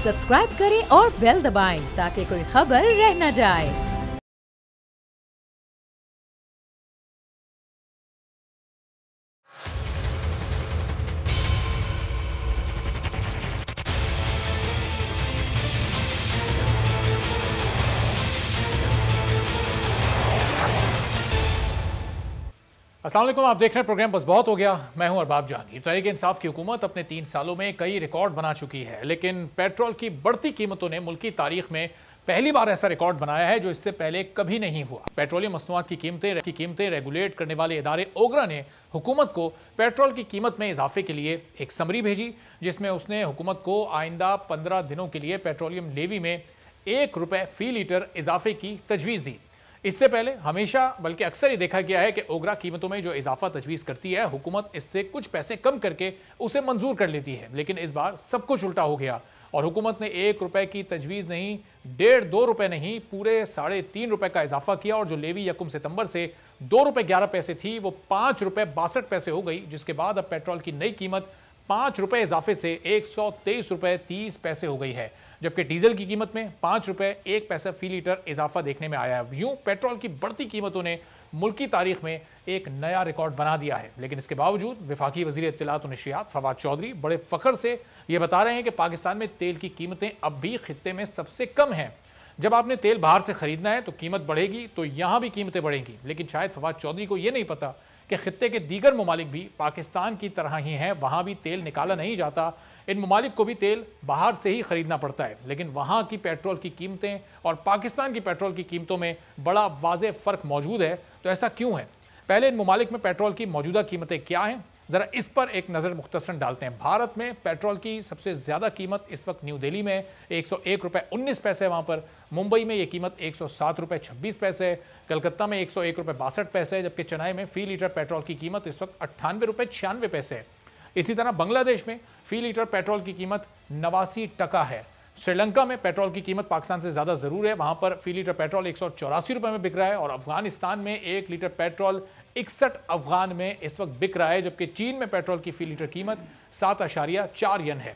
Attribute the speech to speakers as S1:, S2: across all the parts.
S1: Subscribe करें और bell दबाएं ताकि कोई खबर रह न जाए।
S2: अस्सलाम वालेकुम, आप देख रहे हैं प्रोग्राम बस बहुत हो गया। मैं हूं अरबाब जहांगीर। तहरीक इंसाफ की हुकूमत अपने 3 सालों में कई रिकॉर्ड बना चुकी है, लेकिन पेट्रोल की बढ़ती कीमतों ने मुल्की तारीख में पहली बार ऐसा रिकॉर्ड बनाया है जो इससे पहले कभी नहीं हुआ। पेट्रोलियम मसनूआत की कीमतें रेगुलेट करने वाले इदारे ओगरा ने हुकूमत को पेट्रोल की कीमत में इजाफे के लिए एक समरी भेजी, जिसमें उसने हुकूमत को आइंदा 15 दिनों के लिए पेट्रोलियम लेवी में ₹1 फी लीटर इजाफे की तजवीज़ दी। इससे पहले हमेशा बल्कि अक्सर ही देखा गया है कि ओगरा कीमतों में जो इजाफा तजवीज़ करती है, हुकूमत इससे कुछ पैसे कम करके उसे मंजूर कर लेती है। लेकिन इस बार सब कुछ उल्टा हो गया और हुकूमत ने ₹1 की तजवीज़ नहीं, ₹1.5-2 नहीं, पूरे ₹3.5 का इजाफा किया और जो लेवी 1 सितंबर से ₹2.11 थी वो ₹5.62 हो गई, जिसके बाद अब पेट्रोल की नई कीमत ₹5 इजाफे से ₹123.30 हो गई है, जबकि डीजल की कीमत में ₹5.01 फी लीटर इजाफा देखने में आया है। यूं पेट्रोल की बढ़ती कीमतों ने मुल्की तारीख में एक नया रिकॉर्ड बना दिया है। लेकिन इसके बावजूद वफाकी वज़ीर इत्तलात और नशियात फवाद चौधरी बड़े फख्र से यह बता रहे हैं कि पाकिस्तान में तेल की कीमतें अब भी खित्ते में सबसे कम हैं। जब आपने तेल बाहर से खरीदना है तो कीमत बढ़ेगी, तो यहां भी कीमतें बढ़ेंगी। लेकिन शायद फवाद चौधरी को यह नहीं पता कि खित्ते के दीगर ममालिक भी पाकिस्तान की तरह ही हैं, वहां भी तेल निकाला नहीं जाता। इन ममालिक को भी तेल बाहर से ही खरीदना पड़ता है, लेकिन वहां की पेट्रोल की कीमतें और पाकिस्तान की पेट्रोल की कीमतों में बड़ा वाज़ेह फ़र्क मौजूद है। तो ऐसा क्यों है? पहले इन ममालिक में पेट्रोल की मौजूदा कीमतें क्या हैं, ज़रा इस पर एक नज़र मुख्तसरन डालते हैं। भारत में पेट्रोल की सबसे ज़्यादा कीमत इस वक्त न्यू दिल्ली में ₹101.19 है, वहाँ पर मुंबई में ये कीमत ₹107.26 है, कलकत्ता में ₹101.62 है, जबकि चेन्नई में फ़ी लीटर पेट्रोल की कीमत इस वक्त ₹98.96 है। इसी तरह बांग्लादेश में फ़ी लीटर पेट्रोल की कीमत 89 टका है। श्रीलंका में पेट्रोल की कीमत पाकिस्तान से ज़्यादा ज़रूर है, वहाँ पर फ़ी लीटर पेट्रोल ₹184 में बिक रहा है और अफगानिस्तान में 1 लीटर पेट्रोल 61 अफगान में इस वक्त बिक रहा है, जबकि चीन में पेट्रोल की फ़ी लीटर कीमत 7.4 यन है।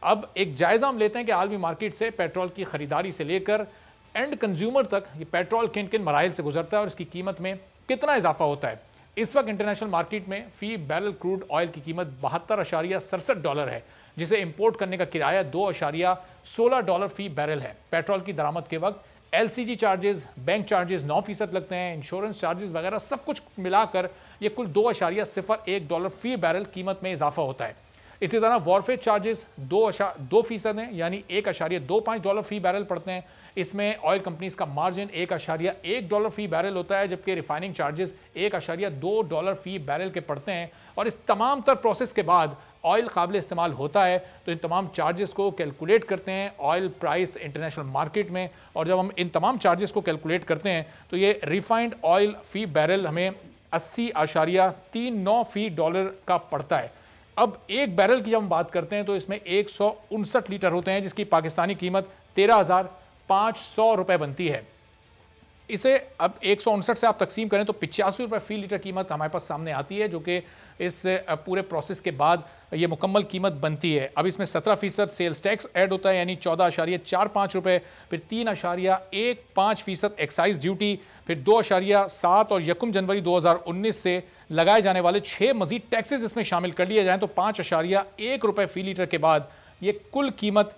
S2: अब एक जायज़ा हम लेते हैं कि आलमी मार्केट से पेट्रोल की ख़रीदारी से लेकर एंड कंज्यूमर तक ये पेट्रोल किन किन मराइल से गुजरता है और इसकी कीमत में कितना इजाफा होता है। इस वक्त इंटरनेशनल मार्केट में फ़ी बैरल क्रूड ऑयल की कीमत $72.67 है, जिसे इंपोर्ट करने का किराया $2.16 फी बैरल है। पेट्रोल की दरामद के वक्त LCG चार्जेस, बैंक चार्जेस 9% लगते हैं, इंश्योरेंस चार्जेस वगैरह सब कुछ मिलाकर ये कुल $2.01 फी बैरल कीमत में इजाफा होता है। इसी तरह वॉरफेज चार्जेस 2% हैं, यानी $1.25 फी बैरल पड़ते हैं। इसमें ऑयल कंपनीज का मार्जिन $1.1 फी बैरल होता है, जबकि रिफाइनिंग चार्जेस $1.2 फी बैरल के पड़ते हैं। और इस तमाम तर प्रोसेस के बाद ऑयल काबिल इस्तेमाल होता है, तो इन तमाम चार्जेस को कैलकुलेट करते हैं ऑयल प्राइस इंटरनेशनल मार्केट में। और जब हम इन तमाम चार्जेस को कैलकुलेट करते हैं तो ये रिफाइंड ऑयल फी बैरल हमें 80.39 फी डॉलर का पड़ता है। अब एक बैरल की जब हम बात करते हैं तो इसमें 159 लीटर होते हैं, जिसकी पाकिस्तानी कीमत ₹13,500 बनती है। इसे अब 159 से आप तकसीम करें तो ₹85 फी लीटर कीमत हमारे पास सामने आती है, जो कि इस पूरे प्रोसेस के बाद ये मुकम्मल कीमत बनती है। अब इसमें 17% सेल्स टैक्स ऐड होता है, यानी ₹14.45, फिर 3.15% एक्साइज ड्यूटी, फिर 2.7 और 1 जनवरी 2019 से लगाए जाने वाले 6 मजीद टैक्सेस इसमें शामिल कर लिए जाएँ तो ₹5.1 फी लीटर के बाद ये कुल कीमत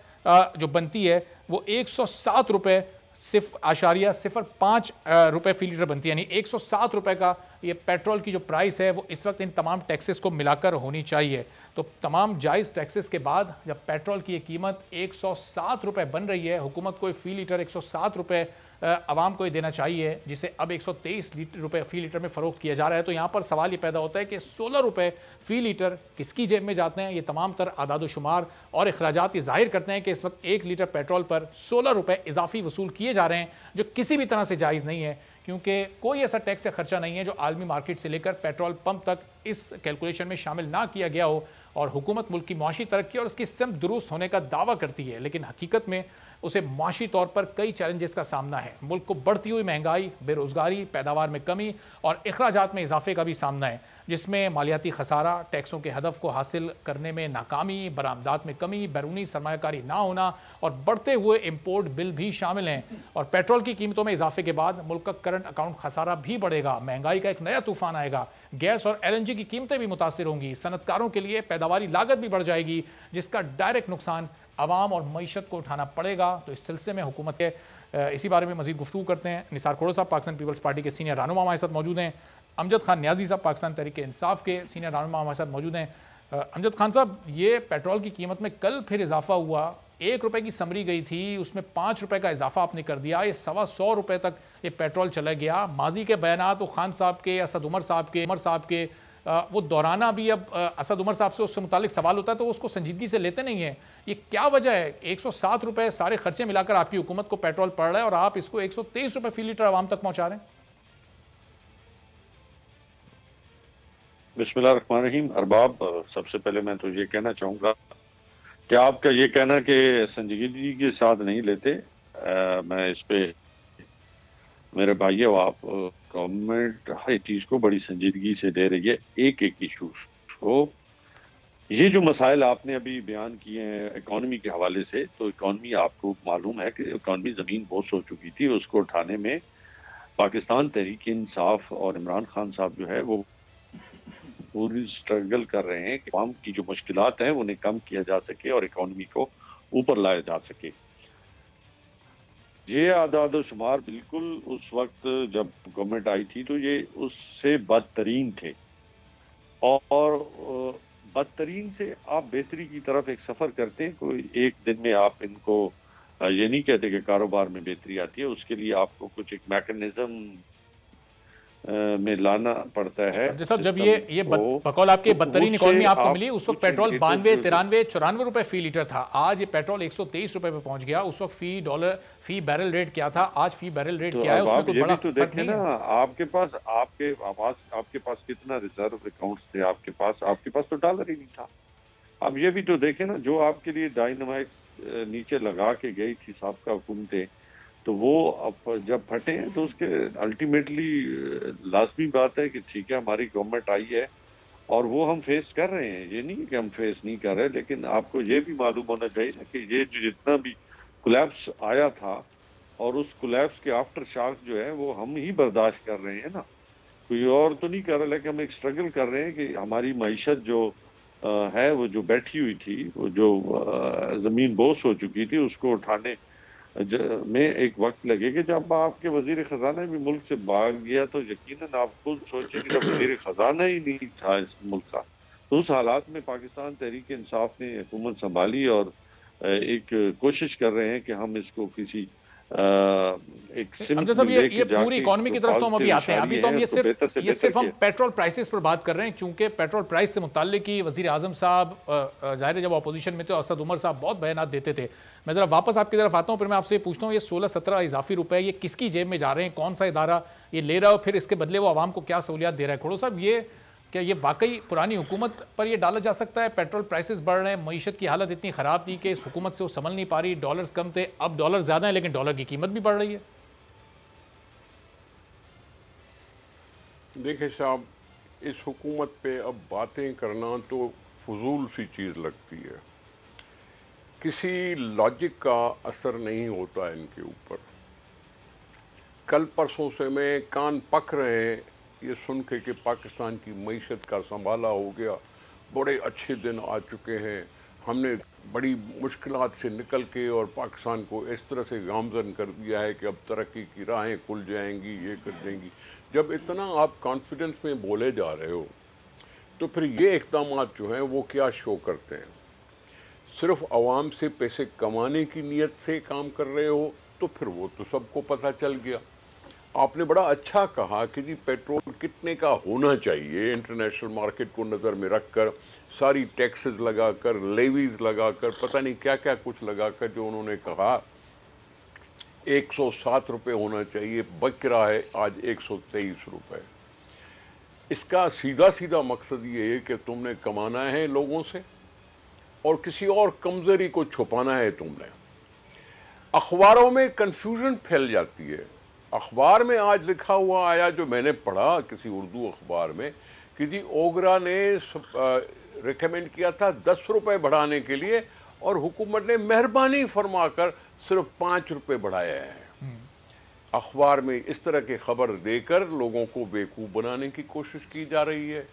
S2: जो बनती है वो ₹107.05 फी लीटर बनती है, यानी ₹107 का ये पेट्रोल की जो प्राइस है वो इस वक्त इन तमाम टैक्सेस को मिलाकर होनी चाहिए। तो तमाम जायज़ टैक्सेस के बाद जब पेट्रोल की ये कीमत ₹107 बन रही है, हुकूमत को फी लीटर ₹107 आवाम को ये देना चाहिए, जिसे अब ₹123 फी लीटर में फ़रोख्त किया जा रहा है। तो यहाँ पर सवाल ये पैदा होता है कि ₹16 फी लीटर किसकी जेब में जाते हैं? ये तमाम तर आदाद शुमार और अखराजात ये जाहिर करते हैं कि इस वक्त 1 लीटर पेट्रोल पर ₹16 इजाफी वसूल किए जा रहे हैं, जो किसी भी तरह से जायज़ नहीं है, क्योंकि कोई ऐसा टैक्स या खर्चा नहीं है जो आलमी मार्केट से लेकर पेट्रोल पंप तक इस कैलकुलेशन में शामिल ना किया गया हो। और हुकूमत मुल्क की मुआशी तरक्की और उसकी सिमत दुरुस्त होने का दावा करती है, लेकिन हकीकत में उसे मुआशी तौर पर कई चैलेंजेस का सामना है। मुल्क को बढ़ती हुई महंगाई, बेरोजगारी, पैदावार में कमी और अखराजात में इजाफे का भी सामना है, जिसमें मालियाती खसारा, टैक्सों के हदफ को हासिल करने में नाकामी, बरामदात में कमी, बैरूनी सरमायाकारी ना होना और बढ़ते हुए इम्पोर्ट बिल भी शामिल हैं। और पेट्रोल की कीमतों में इजाफे के बाद मुल्क का करंट अकाउंट खसारा भी बढ़ेगा, महंगाई का एक नया तूफान आएगा, गैस और LNG की कीमतें भी मुतासिर होंगी, सनतकारों के लिए पैदावारी लागत भी बढ़ जाएगी, जिसका डायरेक्ट नुकसान आवाम और मईशत को उठाना पड़ेगा। तो इस सिलसिले में हुकूमत के इसी बारे में मजीद गुफ्तगू करते हैं। निसार खोड़ो साहब पाकिस्तान पीपल्स पार्टी के सीनियर रहनुमा हमारे साथ मौजूद हैं। अमजद खान न्याजी साहब पाकिस्तान तहरीक इंसाफ के सीनियर रहनुमा हमारे साथ मौजूद हैं। अमजद खान साहब, ये पेट्रोल की कीमत में कल फिर इजाफा हुआ, ₹1 की समरी गई थी, उसमें ₹5 का इजाफा आपने कर दिया, ये ₹125 तक ये पेट्रोल चला गया। माजी के बयानात तो खान साहब के, असद उमर साहब के वो दोहराना भी अब असद उमर साहब से उससे मुतालिक सवाल होता है तो उसको संजीदगी से लेते नहीं है। ये क्या वजह है? ₹107 सारे खर्चे मिलाकर आपकी हुकूमत को पेट्रोल पड़ रहा है और आप इसको ₹123 फी लीटर आवाम तक पहुंचा रहे हैं।
S3: बिस्मिल्लाहिर्रहमानिर्रहीम। अरबाब, सबसे पहले मैं तो ये कहना चाहूँगा कि आपका ये कहना कि संजीदगी के साथ नहीं लेते, मैं इस पे मेरे भाइयों, आप गवर्नमेंट हर चीज़ को बड़ी संजीदगी से ले रही है, एक एक इशू को। ये जो मसाइल आपने अभी बयान किए हैं इकॉनमी के हवाले से, तो इकॉनमी आपको मालूम है कि इकॉनमी ज़मीन बहुत सो चुकी थी, उसको उठाने में पाकिस्तान तहरीक इंसाफ और इमरान खान साहब जो है वो पूरी स्ट्रगल कर रहे हैं कि आवाम की जो मुश्किलात हैं उन्हें कम किया जा सके और इकॉनमी को ऊपर लाया जा सके। ये आदाद शुमार बिल्कुल उस वक्त जब गवर्नमेंट आई थी तो ये उससे बदतरीन थे, और बदतरीन से आप बेहतरी की तरफ एक सफ़र करते हैं। कोई एक दिन में आप इनको ये नहीं कहते कि कारोबार में बेहतरी आती है, उसके लिए आपको कुछ एक मैकेनिज्म में लाना पड़ता है।
S2: साहब, जब ये बकौल आपके बदतरीन इकॉनमी आपको मिली, उस वक्त पेट्रोल 92, 93, 94 रुपए फी लीटर था। आज ये पेट्रोल ₹123 पे पहुंच गया। उस वक्त फी बैरल रेट क्या था, आज फी बैरल रेट क्या है? उसमें कोई बड़ा
S3: तो देखें ना, आपके पास कितना रिजर्व अकाउंट्स थे, आपके पास तो डॉलर ही नहीं था। अब ये भी तो देखें ना, जो आपके लिए डायनामाइक्स नीचे लगा के गई थी साबका हुकूमतें, तो वो अब जब फटे हैं तो उसके अल्टीमेटली लाजमी बात है कि ठीक है, हमारी गवर्नमेंट आई है और वो हम फेस कर रहे हैं। ये नहीं कि हम फेस नहीं कर रहे, लेकिन आपको ये भी मालूम होना चाहिए ना कि ये जो जितना भी कोलैप्स आया था और उस कोलैप्स के आफ्टर शॉक जो है वो हम ही बर्दाश्त कर रहे हैं ना, कोई और तो नहीं कर रहा। लेकिन हम एक स्ट्रगल कर रहे हैं कि हमारी मईशत जो है वो जो बैठी हुई थी, वो जो ज़मीन बोस हो चुकी थी, उसको उठाने में एक वक्त लगेगा। जब आपके वजीर खजाना भी मुल्क से भाग गया तो यकीनन आप खुद सोचें कि जब वजीर खजाना ही नहीं था इस मुल्क का, तो उस हालात में पाकिस्तान तहरीक इंसाफ ने हुकूमत संभाली और एक कोशिश कर रहे हैं कि हम इसको किसी एक
S2: साहब, ये पूरी इकॉनमी की तरफ तो हम अभी आते हैं। अभी तो हम ये सिर्फ हम पेट्रोल प्राइसेस पर बात कर रहे हैं, क्योंकि पेट्रोल प्राइस से मुताल्लिक ही वजीर आजम साहब जाहिर है जब अपोजिशन में थे, असद उमर साहब बहुत बयान देते थे। मैं जरा वापस आपकी तरफ आता हूँ, फिर मैं आपसे पूछता हूँ, ये 16-17 इजाफी रुपए ये किसकी जेब में जा रहे हैं, कौन सा इदारा ये ले रहा है और फिर इसके बदले वो आवाम को क्या सहूलियात दे रहा है? खोड़ो साहब, क्या ये वाकई पुरानी हुकूमत पर ये डाला जा सकता है? पेट्रोल प्राइसेस बढ़ रहे हैं, मईशत की हालत इतनी ख़राब थी कि इस हुकूमत से वो संभल नहीं पा रही, डॉलर्स कम थे, अब डॉलर ज़्यादा है लेकिन डॉलर की कीमत भी बढ़ रही है।
S4: देखिए साहब, इस हुकूमत पे अब बातें करना तो फजूल सी चीज़ लगती है, किसी लॉजिक का असर नहीं होता इनके ऊपर। कल परसों से मैं कान पक रहे हैं ये सुन के कि पाकिस्तान की मईशत का संभाला हो गया, बड़े अच्छे दिन आ चुके हैं, हमने बड़ी मुश्किलात से निकल के और पाकिस्तान को इस तरह से गामजन कर दिया है कि अब तरक्की की राहें खुल जाएंगी, ये कर देंगी। जब इतना आप कॉन्फिडेंस में बोले जा रहे हो तो फिर ये इक़दाम जो हैं वो क्या शो करते हैं? सिर्फ आवाम से पैसे कमाने की नीयत से काम कर रहे हो तो फिर वो तो सबको पता चल गया। आपने बड़ा अच्छा कहा कि जी पेट्रोल कितने का होना चाहिए, इंटरनेशनल मार्केट को नज़र में रखकर सारी टैक्सेस लगाकर, लेवीज़ लगाकर, पता नहीं क्या क्या कुछ लगाकर जो उन्होंने कहा 107 रुपये होना चाहिए, बक रहा है आज 123 रुपये। इसका सीधा सीधा मकसद ये है कि तुमने कमाना है लोगों से और किसी और कमजोरी को छुपाना है तुमने। अखबारों में कंफ्यूजन फैल जाती है। अखबार में आज लिखा हुआ आया, जो मैंने पढ़ा किसी उर्दू अखबार में, कि जी ओगरा ने रिकमेंड किया था 10 रुपए बढ़ाने के लिए और हुकूमत ने मेहरबानी फरमाकर सिर्फ 5 रुपए बढ़ाया है। अखबार में इस तरह की खबर देकर लोगों को बेवकूफ़ बनाने की कोशिश की जा रही है।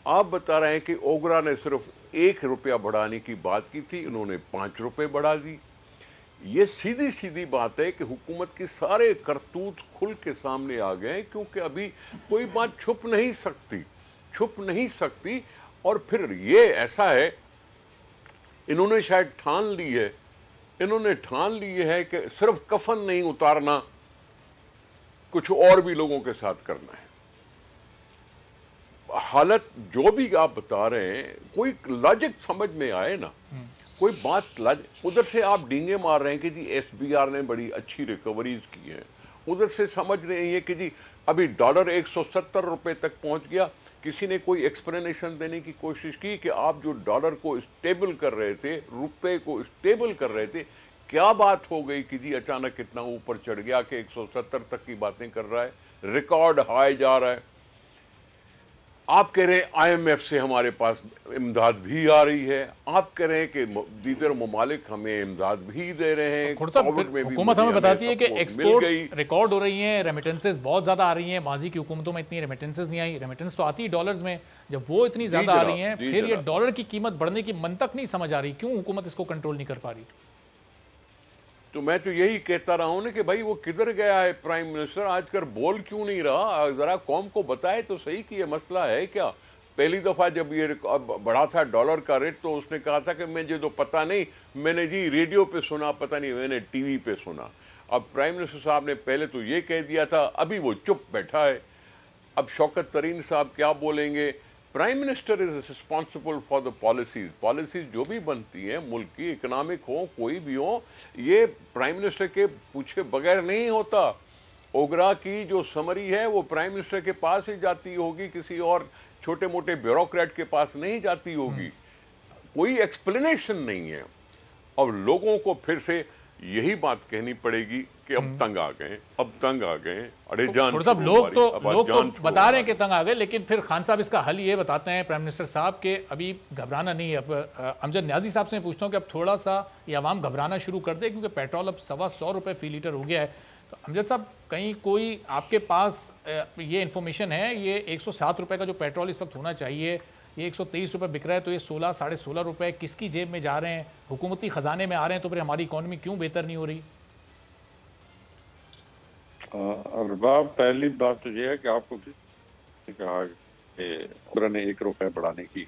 S4: आप बता रहे हैं कि ओगरा ने सिर्फ 1 रुपया बढ़ाने की बात की थी, इन्होंने 5 रुपए बढ़ा दी। ये सीधी सीधी बात है कि हुकूमत की सारे करतूत खुल के सामने आ गए हैं, क्योंकि अभी कोई बात छुप नहीं सकती। और फिर ये ऐसा है, इन्होंने शायद इन्होंने ठान ली है कि सिर्फ कफन नहीं उतारना, कुछ और भी लोगों के साथ करना है। हालत जो भी आप बता रहे हैं, कोई लॉजिक समझ में आए ना, कोई बात उधर से आप डींगे मार रहे हैं कि जी एसबीआर ने बड़ी अच्छी रिकवरीज की है, उधर से समझ रहे हैं कि जी अभी डॉलर 170 रुपए तक पहुंच गया। किसी ने कोई एक्सप्लेनेशन देने की कोशिश की कि आप जो डॉलर को स्टेबल कर रहे थे, रुपए को स्टेबल कर रहे थे, क्या बात हो गई कि जी अचानक इतना ऊपर चढ़ गया कि 170 तक की बातें कर रहा है, रिकॉर्ड हाई जा रहा है। आप कह रहे हैं आईएमएफ से हमारे पास इमदाद भी आ रही है, आप कह रहे हैं कि दीगर ममालिक हमें इमदाद भी दे रहे हैं।
S2: हुकूमत हमें बताती है कि एक्सपोर्ट रिकॉर्ड हो रही हैं, रेमिटेंसेस बहुत ज्यादा आ रही हैं। माजी की हुकूमतों में इतनी रेमिटेंसेस नहीं आई, रेमिटेंस तो आती है डॉलर्स में, जब वो इतनी ज्यादा आ रही हैं फिर ये डॉलर की कीमत बढ़ने की मंतक नहीं समझ आ रही, क्यों हुकूमत इसको कंट्रोल नहीं कर पा रही?
S4: तो मैं तो यही कहता रहा हूं ना कि भाई वो किधर गया है प्राइम मिनिस्टर, आजकल बोल क्यों नहीं रहा, जरा कौम को बताए तो सही कि ये मसला है क्या। पहली दफा जब ये बढ़ा था डॉलर का रेट, तो उसने कहा था कि मुझे तो पता नहीं, मैंने जी रेडियो पे सुना, पता नहीं मैंने टीवी पे सुना। अब प्राइम मिनिस्टर साहब ने पहले तो ये कह दिया था, अभी वो चुप बैठा है। अब शौकत तरीन साहब क्या बोलेंगे? Prime minister is responsible for the policies जो भी बनती हैं, मुल्क की इकोनॉमिक हो कोई भी हो, ये प्राइम मिनिस्टर के पूछे बगैर नहीं होता। ओगरा की जो समरी है वो प्राइम मिनिस्टर के पास ही जाती होगी, किसी और छोटे मोटे ब्यूरोक्रेट के पास नहीं जाती होगी। कोई एक्सप्लेनेशन नहीं है। और लोगों को फिर से यही बात कहनी पड़ेगी कि अब तंग आ गए, अरे जान
S2: साहब, लोग तो बता रहे हैं कि तंग आ गए, लेकिन फिर खान साहब इसका हल ये बताते हैं प्राइम मिनिस्टर साहब के अभी घबराना नहीं है। अब अमजद न्याजी साहब से मैं पूछता हूँ कि अब थोड़ा सा ये आवाम घबराना शुरू कर दे, क्योंकि पेट्रोल अब 125 रुपये फी लीटर हो गया है। तो अमजद साहब, कहीं कोई आपके पास ये इन्फॉर्मेशन है, ये 107 रुपये का जो पेट्रोल इस वक्त होना चाहिए, ये 123 रुपये बिक रहा है, तो ये 16 साढ़े 16 रुपये किसकी जेब में जा रहे हैं? हुकूमती खजाने में आ रहे हैं, तो फिर हमारी इकॉनमी क्यों बेहतर नहीं हो रही?
S3: अरबाब, पहली बात तो ये है कि आपको कहा कि ओगरा ने 1 रुपए बढ़ाने की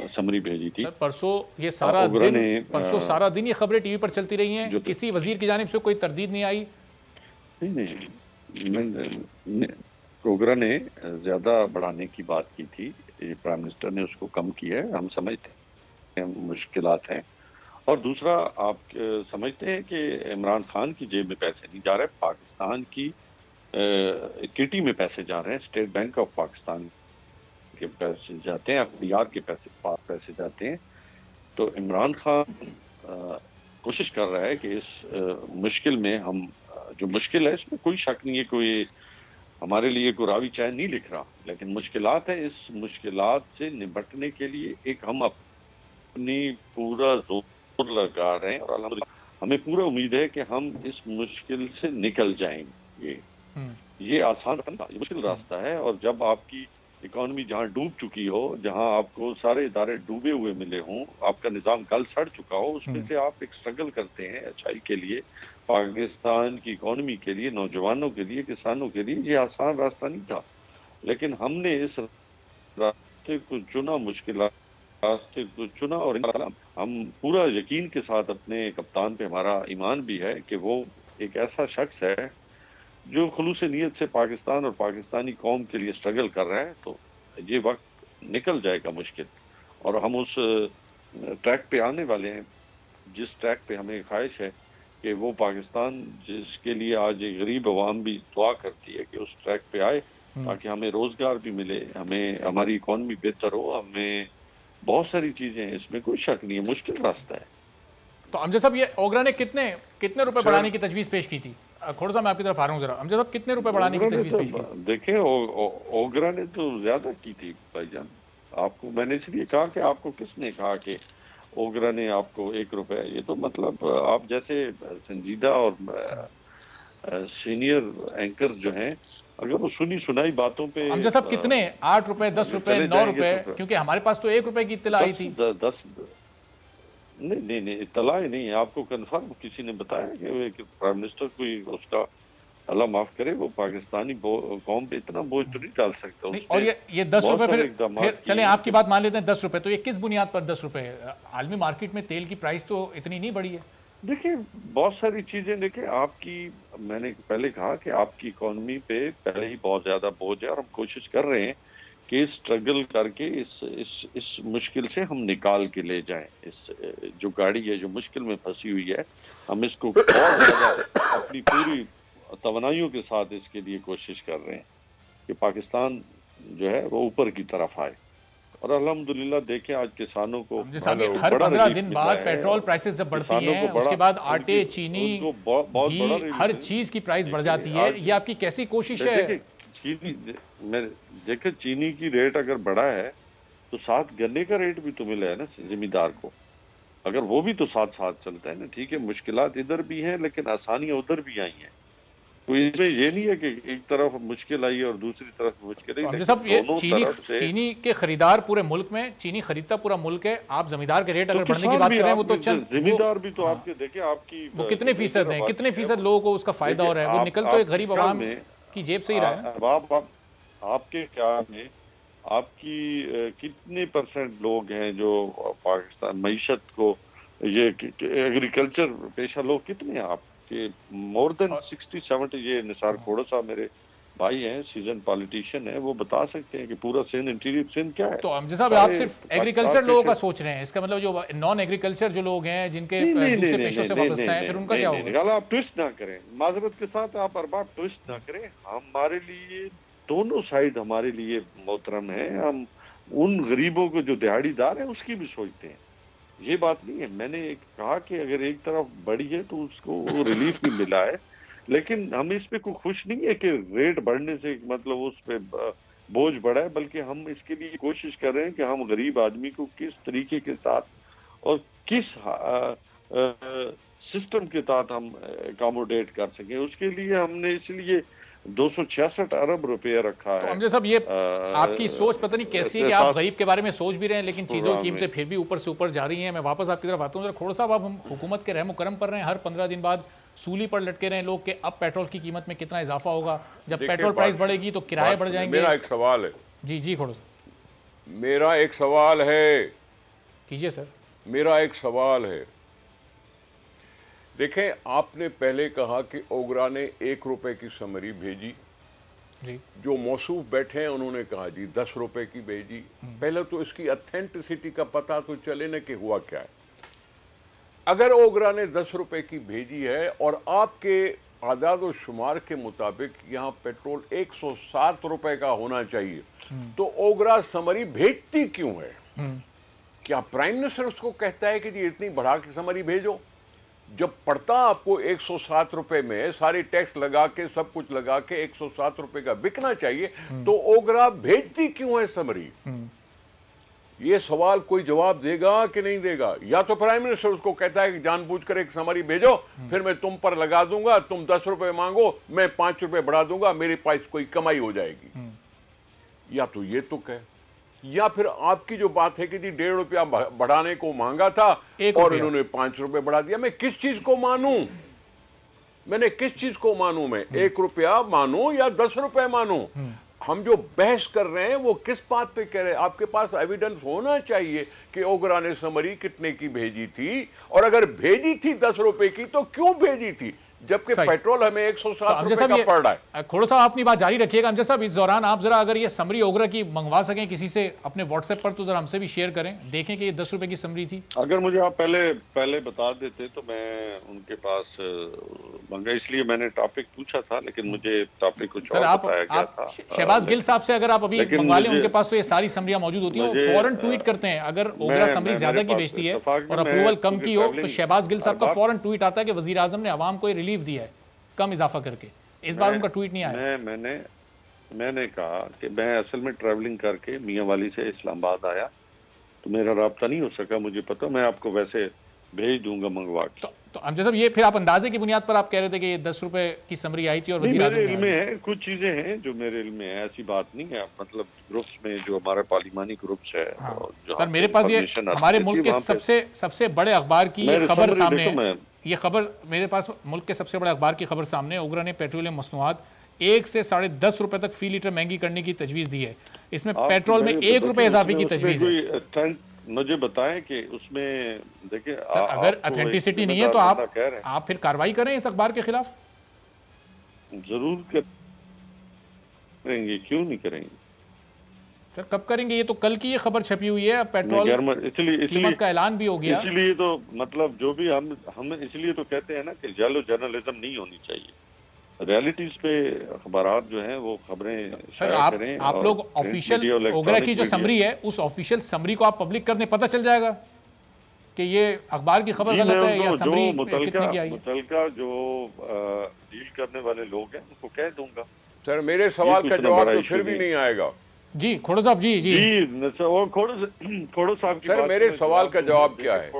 S3: समरी भेजी थी।
S2: परसों ये सारा दिन ये खबरें टीवी पर चलती रही हैं, किसी वजीर की जानिब से कोई तरदीद नहीं आई।
S3: नहीं, ओगरा ने ज्यादा बढ़ाने की बात की थी, प्राइम मिनिस्टर ने उसको कम किया है। हम समझते हैं मुश्किलात हैं। और दूसरा, आप समझते हैं कि इमरान खान की जेब में पैसे नहीं जा रहे, पाकिस्तान की किटी में पैसे जा रहे हैं, स्टेट बैंक ऑफ पाकिस्तान के पैसे जाते हैं, एफडीआर के पैसे जाते हैं। तो इमरान खान कोशिश कर रहा है कि इस मुश्किल में, हम जो मुश्किल है इसमें कोई शक नहीं है, कोई हमारे लिए कोई रावी चाय नहीं लिख रहा, लेकिन मुश्किलात है। इस मुश्किलात से निपटने के लिए एक हम अपनी पूरा जोर लगा रहे हैं, और अल्हम्दुलिल्लाह हमें पूरा उम्मीद है कि हम इस मुश्किल से निकल जाएंगे। ये आसान रास्ता, ये मुश्किल रास्ता है। और जब आपकी इकॉनमी जहाँ डूब चुकी हो, जहाँ आपको सारे इदारे डूबे हुए मिले हों, आपका निज़ाम गल सड़ चुका हो, उसमें से आप एक स्ट्रगल करते हैं अच्छाई के लिए, पाकिस्तान की इकॉनमी के लिए, नौजवानों के लिए, किसानों के लिए, ये आसान रास्ता नहीं था। लेकिन हमने इस रास्ते को चुना, मुश्किल रास्ते को चुना, और हम पूरा यकीन के साथ, अपने कप्तान पे हमारा ईमान भी है कि वो एक ऐसा शख्स है जो खुलूस नीयत से पाकिस्तान और पाकिस्तानी कौम के लिए स्ट्रगल कर रहा है। तो ये वक्त निकल जाएगा मुश्किल, और हम उस ट्रैक पे आने वाले हैं जिस ट्रैक पे हमें ख्वाहिश है कि वो पाकिस्तान जिसके लिए आज एक गरीब अवाम भी दुआ करती है कि उस ट्रैक पे आए, ताकि हमें रोजगार भी मिले, हमें हमारी इकॉनमी बेहतर हो, हमें बहुत सारी चीजें हैं, इसमें कोई शक नहीं है, मुश्किल रास्ता है।
S2: तो अमजद साहब, ये ओगरा ने कितने कितने रुपए बढ़ाने की तजवीज पेश की थी? थोड़ा सा मैं आपकी तरफ आ रहा हूँ जरा। अमजद साहब, कितने रुपए बढ़ाने की तजवीज पेश की?
S3: देखें, ओगरा ने तो ज्यादा की थी भाईजान। आपको मैंने इसलिए कहा कि आपको किसने कहा कि ओगरा ने आपको 1 रुपए, ये तो मतलब आप जैसे संजीदा और सीनियर एंकर जो हैं, अगर वो सुनी सुनाई बातों पे
S2: अमजद साहब कितने, 8 रुपए, 10 रुपए, 9 रुपए? क्योंकि हमारे पास तो 1 रुपए की इत्तला आई थी।
S3: 10 नहीं, इत्तलाएं नहीं है। आपको कंफर्म किसी ने बताया कि प्राइम मिनिस्टर कोई उसका, अल्लाह माफ करे, वो पाकिस्तानी कौम पे इतना बोझ तो नहीं डाल सकता।
S2: और ये 10 रुपए फिर चले, आपकी बात मान लेते हैं 10 रुपए, तो ये किस बुनियाद पर 10 रुपए? आलमी मार्केट में तेल की प्राइस तो इतनी नहीं बढ़ी है।
S3: देखिए, बहुत सारी चीजें, देखिए आपकी, मैंने पहले कहा कि आपकी इकोनॉमी पे पहले ही बहुत ज्यादा बोझ है और हम कोशिश कर रहे हैं कि स्ट्रगल करके इस मुश्किल से हम निकाल के ले जाएं। इस जो गाड़ी है जो मुश्किल में फंसी हुई है, हम इसको बहुत ज्यादा अपनी पूरी तवनाइयों के साथ इसके लिए कोशिश कर रहे हैं कि पाकिस्तान जो है वो ऊपर की तरफ आए। और अल्हम्दुलिल्लाह देखें आज किसानों को
S2: हर 15 दिन बाद पेट्रोल प्राइसेस जब बढ़ती हैं, उसके बाद आटे, चीनी, घी, हर चीज की प्राइस बढ़ जाती है। ये आपकी कैसी कोशिश है?
S3: देखिए, चीनी की रेट अगर बढ़ा है तो साथ गन्ने का रेट भी तो मिला है ना जिम्मेदार को। अगर वो भी तो साथ साथ चलता है ना। ठीक है, मुश्किलात इधर भी हैं लेकिन आसानियां उधर भी आई हैं। तो इसमें ये नहीं है कि एक तरफ मुश्किल आई और दूसरी तरफ मुश्किल आई।
S2: सब ये चीनी के खरीदार पूरे मुल्क में, चीनी खरीदता पूरा मुल्क है। आप जमींदार के रेट अगर बढ़ने की बात कर रहे हैं, वो तो चल,
S3: जमींदार भी तो आपके देखे आपकी
S2: वो कितने फीसद है, कितने फीसद लोगों को उसका फायदा हो रहा है? वो निकल तो एक गरीब आवाम की जेब से ही रहा है।
S3: आपके ख्याल में आपकी कितने % लोग हैं जो पाकिस्तान मईशत को, ये एग्रीकल्चर पेशा लोग कितने हैं आपके? More than 60-70। ये निसार खोड़ा साहब मेरे भाई हैं, सीजन पॉलिटिशियन है, वो बता सकते हैं कि पूरा सिंध, इंटीरियर सिंध क्या है।
S2: तो अमजद साहब, आप सिर्फ एग्रीकल्चर लोगों का सोच रहे हैं, इसका मतलब जो नॉन एग्रीकल्चर जो लोग हैं, जिनके दूसरे पेशों से वाबस्ता है, फिर उनका क्या होगा?
S3: आप ट्विस्ट ना करें, माजरत के साथ आप अरबाब ट्विस्ट ना करें। हमारे लिए दोनों साइड हमारे लिए मोहतरम है। हम उन गरीबों को जो दिहाड़ीदार है उसकी भी सोचते हैं। ये बात नहीं है। मैंने कहा कि अगर एक तरफ बढ़ी है तो उसको रिलीफ भी मिला है, लेकिन हम इस पे कोई खुश नहीं है कि रेट बढ़ने से मतलब उस पे बोझ बढ़ा है, बल्कि हम इसके लिए कोशिश कर रहे हैं कि हम गरीब आदमी को किस तरीके के साथ और किस सिस्टम के तहत हम अकोमोडेट कर सकें। उसके लिए हमने इसलिए 266 अरब रुपया रखा है।
S2: तो अमजद साहब, ये आपकी सोच पता नहीं कैसी है कि आप गरीब के बारे में सोच भी रहे हैं, लेकिन चीज़ों की कीमतें फिर भी ऊपर से ऊपर जा रही हैं। मैं वापस आपकी तरफ आता हूँ। खोड़ साहब, अब हम हुकूमत के रहम करम पर रहे हैं, हर 15 दिन बाद सूली पर लटके रहे हैं लोग कि अब पेट्रोल की कीमत में कितना इजाफा होगा, जब पेट्रोल प्राइस बढ़ेगी तो किराए बढ़ जाएंगे।
S4: मेरा एक सवाल है।
S2: जी खोड़ साहब,
S4: मेरा एक सवाल है।
S2: कीजिए सर।
S4: मेरा एक सवाल है। देखें, आपने पहले कहा कि ओगरा ने 1 रुपए की समरी भेजी
S2: जी।
S4: जो मौसूफ बैठे हैं उन्होंने कहा जी 10 रुपए की भेजी। पहले तो इसकी ऑथेंटिसिटी का पता तो चले ना कि हुआ क्या है। अगर ओगरा ने 10 रुपए की भेजी है और आपके आदाद और शुमार के मुताबिक यहाँ पेट्रोल 107 रुपए का होना चाहिए, तो ओगरा समरी भेजती क्यों है? क्या प्राइम मिनिस्टर उसको कहता है कि जी इतनी बढ़ा के समरी भेजो? जब पड़ता आपको 107 रुपए में सारे टैक्स लगा के सब कुछ लगा के 107 रुपए का बिकना चाहिए, तो ओगरा भेजती क्यों है समरी? ये सवाल कोई जवाब देगा कि नहीं देगा? या तो प्राइम मिनिस्टर उसको कहता है कि जानबूझकर एक समरी भेजो, फिर मैं तुम पर लगा दूंगा, तुम 10 रुपए मांगो, मैं 5 रुपए बढ़ा दूंगा, मेरे पास कोई कमाई हो जाएगी। या तो ये तो कहे, या फिर आपकी जो बात है कि जी 1.5 रुपया बढ़ाने को मांगा था और इन्होंने 5 रुपए बढ़ा दिया। मैं किस चीज को मानूं? मैंने किस चीज को मानूं? मैं 1 रुपया मानूं या 10 रुपए मानूं? हम जो बहस कर रहे हैं वो किस बात पे कह रहे हैं? आपके पास एविडेंस होना चाहिए कि ओगरा ने समरी कितने की भेजी थी, और अगर भेजी थी 10 रुपए की तो क्यों भेजी थी, जबकि पेट्रोल हमें 107 रुपए का पड़ रहा है।
S2: खोड़ा साहब, अपनी बात जारी रखिएगा। अमजद साहब, इस दौरान आप जरा अगर ये समरी ओगरा की मंगवा सकें किसी से अपने व्हाट्सएप पर, तो जरा हमसे भी शेयर करें, देखें कि ये 10 रुपए की समरी थी।
S3: अगर मुझे आप पहले बता देते तो मैं उनके पास मंगा, इसलिए मैंने टॉपिक पूछा था, लेकिन मुझे टॉपिक कुछ
S2: सर
S3: और
S2: आप
S3: बताया गया था।
S2: शहबाज गिल साहब से अगर आप अभी
S3: लेकिन
S2: मंगवा लें,
S3: मुझे-
S2: उनके पास तो ये सारी समरियां मौजूद होती हैं, वो
S3: मुझे,
S2: फौरन ट्वीट करते हैं। अगर ओगरा समरी ज्यादा की भेजती है और अप्रूवल कम की हो तो शहबाज गिल साहब का फौरन ट्वीट आता है कि वजीर आजम ने अवाम को रिलीफ दिया है कम इजाफा करके। इस बार उनका ट्वीट नहीं आया।
S3: मैंने कहा कि मैं असल में ट्रैवलिंग करके मियाँ वाली से इस्लामाबाद आया, तो मेरा राब्ता नहीं हो सका, मुझे पता, मैं आपको वैसे भेज दूंगा मंगवा के।
S2: तो अमजद साहब, ये फिर आप अंदाजे की बुनियाद पर आप कह रहे थे कि ये 10 रुपए की समरी आई थी और वजीर आजम
S3: मेरे इल्म में है, कुछ चीजें हैं जो मेरे इल्म में है, ऐसी बात नहीं है। मतलब ग्रुप्स में जो हमारा पार्लिमानी ग्रुप्स है,
S2: सर मेरे पास ये हमारे मुल्क के सबसे बड़े अखबार की खबर सामने, ये खबर मेरे पास मुल्क के सबसे बड़े अखबार की खबर सामने, ओगरा ने पेट्रोलियम मसनूआत 1 से 10.5 रुपए तक फी लीटर महंगी करने की तजवीज़ दी है। इसमें पेट्रोल में 1 रुपए इजाफे की तजवीज़ है।
S3: मुझे बताएं कि उसमें देखिए,
S2: अगर ऑथेंटिसिटी नहीं है तो आप फिर कार्रवाई करें इस अखबार के खिलाफ।
S3: जरूर करेंगे, क्यों नहीं करेंगे
S2: सर? कब करेंगे? ये तो कल की ये खबर छपी हुई है, पेट्रोल कीमत का ऐलान भी हो गया।
S3: इसलिए तो मतलब जो भी हम इसलिए तो कहते हैं ना कि जालो जर्नलिज्म नहीं होनी चाहिए। रियलिटीज पे अखबारात जो हैं वो खबरें
S2: सर आप लोग ऑफिशियल ओगरा की जो समरी है, उस ऑफिशियल समरी को आप पब्लिक कर दें, पता चल जाएगा कि ये अखबार की खबर गलत है या समरी कितने की आई है।
S3: मुतलका जो डील करने वाले लोग हैं उनको कह दूंगा।
S4: सर मेरे सवाल का जवाब तो फिर भी नहीं आएगा।
S2: जी खोड़ो साहब, जी जी
S3: खोड़ो साहब की
S4: सर मेरे सवाल का जवाब क्या है?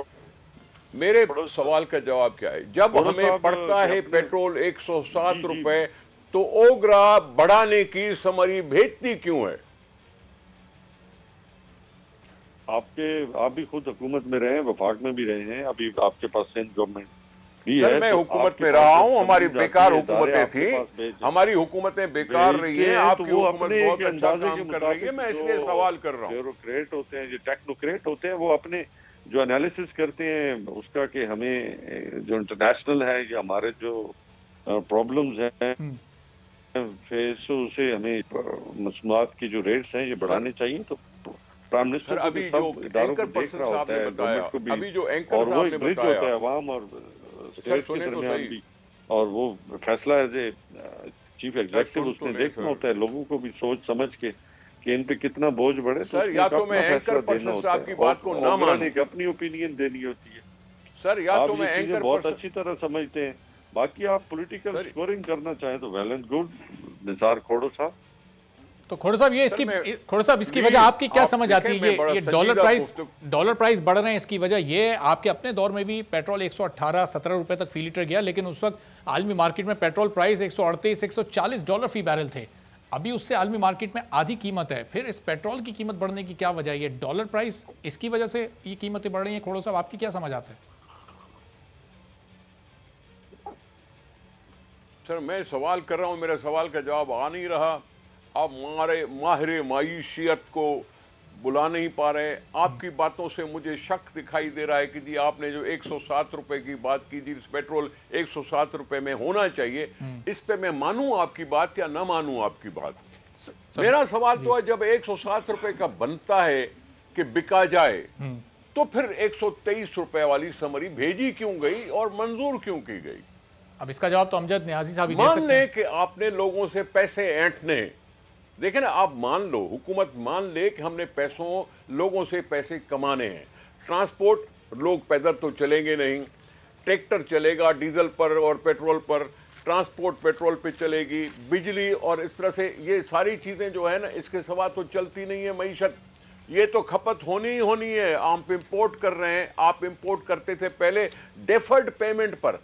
S4: मेरे सवाल का जवाब क्या है? जब हमें पड़ता है पेट्रोल 107 रुपए, तो ओगरा बढ़ाने की समरी भेजती क्यों है?
S3: आप भी खुद हुकूमत में रहे हैं, वफाक में भी रहे हैं, अभी आपके पास सिंध गवर्नमेंट भी
S4: सर
S3: है।
S4: मैं हुकूमत में रहा हूं, हमारी बेकार हुकूमतें थी, हमारी हुकूमतें बेकार रही हैं, आपकी हुकूमत बहुत अच्छा काम कर रही है, मैं इसलिए सवाल कर रहा हूं।
S3: ब्यूरोक्रेट होते हैं, जो टेक्नोक्रेट होते हैं, वो अपने जो एनालिसिस करते हैं उसका कि हमें जो इंटरनेशनल है या हमारे जो प्रॉब्लम्स हैं फेस, उसे हमें मसनूआत की जो रेट्स हैं ये बढ़ाने चाहिए। तो प्राइम मिनिस्टर
S4: अभी जो एंकर पर्सन साहब ने बताया, अभी जो एंकर साहब ने बताया
S3: होता है अवाम और स्टेट के दरमियान भी, और वो फैसला एज ए चीफ एग्जीक्यूटिव उसने देखना होता है, लोगों को भी सोच समझ के कि इन पे कितना बोझ बढ़े।
S4: सर या तो मैं एंकर पर्सन साहब की बात को ना मानूं,
S3: अपनी ओपिनियन देनी होती है।
S4: सर या तो मैं एंकर
S3: बहुत अच्छी तरह समझते हैं, बाकी आप पॉलिटिकल स्कोरिंग करना चाहें तो वेल एंड गुड। निसार खोड़ो साहब,
S2: तो खोड़ो साहब ये खोड़ो साहब इसकी वजह आपकी क्या समझ आती है? ये डॉलर प्राइस बढ़ रहे हैं, इसकी वजह ये आपके अपने दौर में भी पेट्रोल 118-17 रुपए तक फी लीटर गया, लेकिन उस वक्त आलमी मार्केट में पेट्रोल प्राइस 138-140 डॉलर फी बैरल थे। अभी उससे आलमी मार्केट में आधी कीमत है। फिर इस पेट्रोल की कीमत बढ़ने की क्या वजह है? ये डॉलर प्राइस, इसकी वजह से ये कीमतें बढ़ रही हैं। खोड़ो साहब आपकी क्या समझ आता है?
S4: सर मैं सवाल कर रहा हूं, मेरा सवाल का जवाब आ नहीं रहा। आप हमारे माहिर माईशियत को बुला नहीं पा रहे। आपकी बातों से मुझे शक दिखाई दे रहा है कि जी आपने जो 107 रुपए की बात की, जी पेट्रोल 107 रुपए में होना चाहिए, इस पे मैं मानूं आपकी बात या ना मानूं आपकी बात। मेरा सवाल तो है, जब 107 रुपए का बनता है कि बिका जाए, तो फिर 123 रुपए वाली समरी भेजी क्यों गई और मंजूर क्यों की गई?
S2: अब इसका जवाब तो अमजद न्याजी साहब ही दे सकते हैं।
S4: मान लें कि आपने लोगों से पैसे ऐंठने, देखें ना, आप मान लो, हुकूमत मान ले कि हमने लोगों से पैसे कमाने हैं। ट्रांसपोर्ट, लोग पैदल तो चलेंगे नहीं, ट्रैक्टर चलेगा डीजल पर और पेट्रोल पर, ट्रांसपोर्ट पेट्रोल पे चलेगी, बिजली और इस तरह से ये सारी चीज़ें जो है ना, इसके सिवा तो चलती नहीं है मईशत। ये तो खपत होनी ही होनी है। आप इंपोर्ट कर रहे हैं, आप इंपोर्ट करते थे पहले डेफर्ड पेमेंट पर,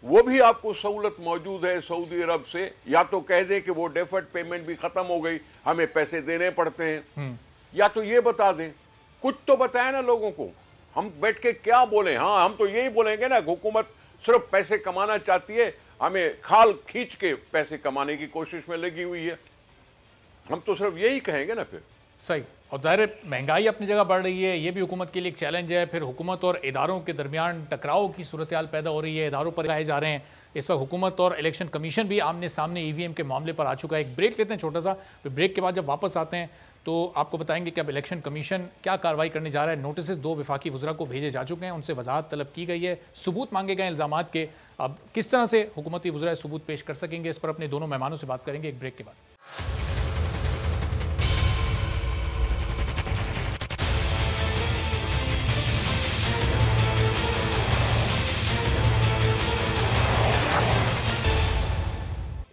S4: वो भी आपको सहूलत मौजूद है सऊदी अरब से। या तो कह दें कि वो डेफर्ड पेमेंट भी खत्म हो गई, हमें पैसे देने पड़ते हैं, या तो ये बता दें, कुछ तो बताएं ना लोगों को। हम बैठ के क्या बोलें? हाँ, हम तो यही बोलेंगे ना, हुकूमत सिर्फ पैसे कमाना चाहती है, हमें खाल खींच के पैसे कमाने की कोशिश में लगी हुई है। हम तो सिर्फ यही कहेंगे ना फिर।
S2: सही। और ज़ाहिर है महंगाई अपनी जगह बढ़ रही है, ये भी हुकूमत के लिए एक चैलेंज है। फिर हुकूमत और इदारों के दरमियान टकराव की सूरत हाल पैदा हो रही है, इदारों पर लाए जा रहे हैं। इस वक्त हुकूमत और इलेक्शन कमीशन भी आमने सामने EVM के मामले पर आ चुका है। एक ब्रेक लेते हैं छोटा सा, फिर ब्रेक के बाद जब वापस आते हैं तो आपको बताएंगे कि अब इलेक्शन कमीशन क्या कार्रवाई करने जा रहा है। नोटिस 2 वफाकी वज़रा को भेजे जा चुके हैं, उनसे वजाहत तलब की गई है, सबूत मांगे गए इल्ज़ामात के। अब किस तरह से हुकूमती वज़रा सबूत पेश कर सकेंगे, इस पर अपने दोनों मेहमानों से बात करेंगे एक ब्रेक के बाद।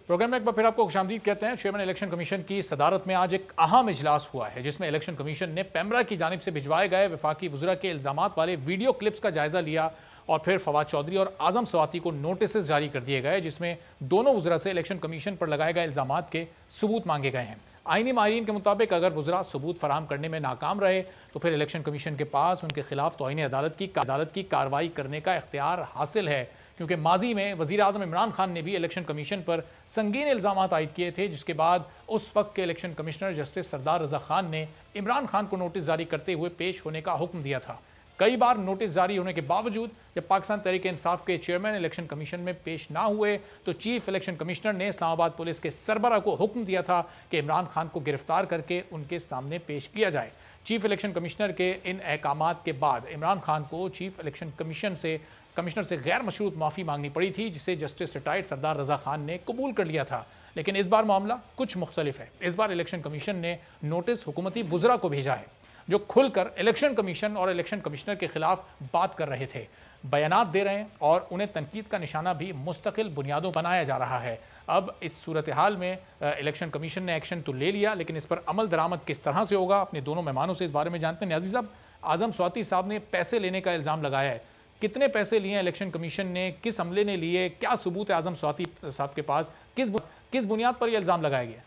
S2: प्रोग्राम में एक बार फिर आपको खुशामदीद कहते हैं। चेयरमैन इलेक्शन कमीशन की सदारत में आज एक अहम इजलास हुआ है, जिसमें इलेक्शन कमीशन ने पेमरा की जानिब से भिजवाए गए वफाकी वज़रा के इल्ज़ामात वाले वीडियो क्लिप्स का जायजा लिया और फिर फवाद चौधरी और आजम स्वाति को नोटिस जारी कर दिए गए, जिसमें दोनों वज़रा से इलेक्शन कमीशन पर लगाए गए इल्ज़ामात के सबूत मांगे गए हैं। आईनी माहिरीन के मुताबिक अगर वज़रा सबूत फराम करने में नाकाम रहे तो फिर इलेक्शन कमीशन के पास उनके खिलाफ तौहीन अदालत की कार्रवाई करने का इख्तियार हासिल है, क्योंकि माजी में वज़ीर आज़म इमरान खान ने भी इलेक्शन कमीशन पर संगीन इल्ज़ामात आयद किए थे, जिसके बाद उस वक्त के इलेक्शन कमिश्नर जस्टिस सरदार रज़ा खान ने इमरान खान को नोटिस जारी करते हुए पेश होने का हुक्म दिया था। कई बार नोटिस जारी होने के बावजूद जब पाकिस्तान तहरीक इंसाफ के चेयरमैन इलेक्शन कमीशन में पेश ना हुए तो चीफ इलेक्शन कमिश्नर ने इस्लामाबाद पुलिस के सरबरा को हुक्म दिया था कि इमरान खान को गिरफ्तार करके उनके सामने पेश किया जाए। चीफ इलेक्शन कमिश्नर के इन अहकामात के बाद इमरान खान को चीफ इलेक्शन कमिश्नर से गैर मशरूत माफ़ी मांगनी पड़ी थी, जिसे जस्टिस रिटायर्ड सरदार रज़ा खान ने कबूल कर लिया था। लेकिन इस बार मामला कुछ मुख्तलिफ है। इस बार इलेक्शन कमीशन ने नोटिस हुकूमती वज़रा को भेजा है, जो खुलकर इलेक्शन कमीशन और इलेक्शन कमिश्नर के खिलाफ बात कर रहे थे, बयानात दे रहे हैं और उन्हें तनकीद का निशाना भी मुस्तकिल बुनियादों बनाया जा रहा है। अब इस सूरत हाल में इलेक्शन कमीशन ने एक्शन तो ले लिया, लेकिन इस पर अमल दरामद किस तरह से होगा, अपने दोनों मेहमानों से इस बारे में जानते हैं। न्याज़ी साहब, आज़म स्वाति साहब ने पैसे लेने का इल्ज़ाम लगाया है, कितने पैसे लिए इलेक्शन कमीशन ने, किस अमले ने लिए, क्या सबूत है आज़म स्वाति साहब के पास, किस बुनियाद पर यह इल्ज़ाम लगाया गया?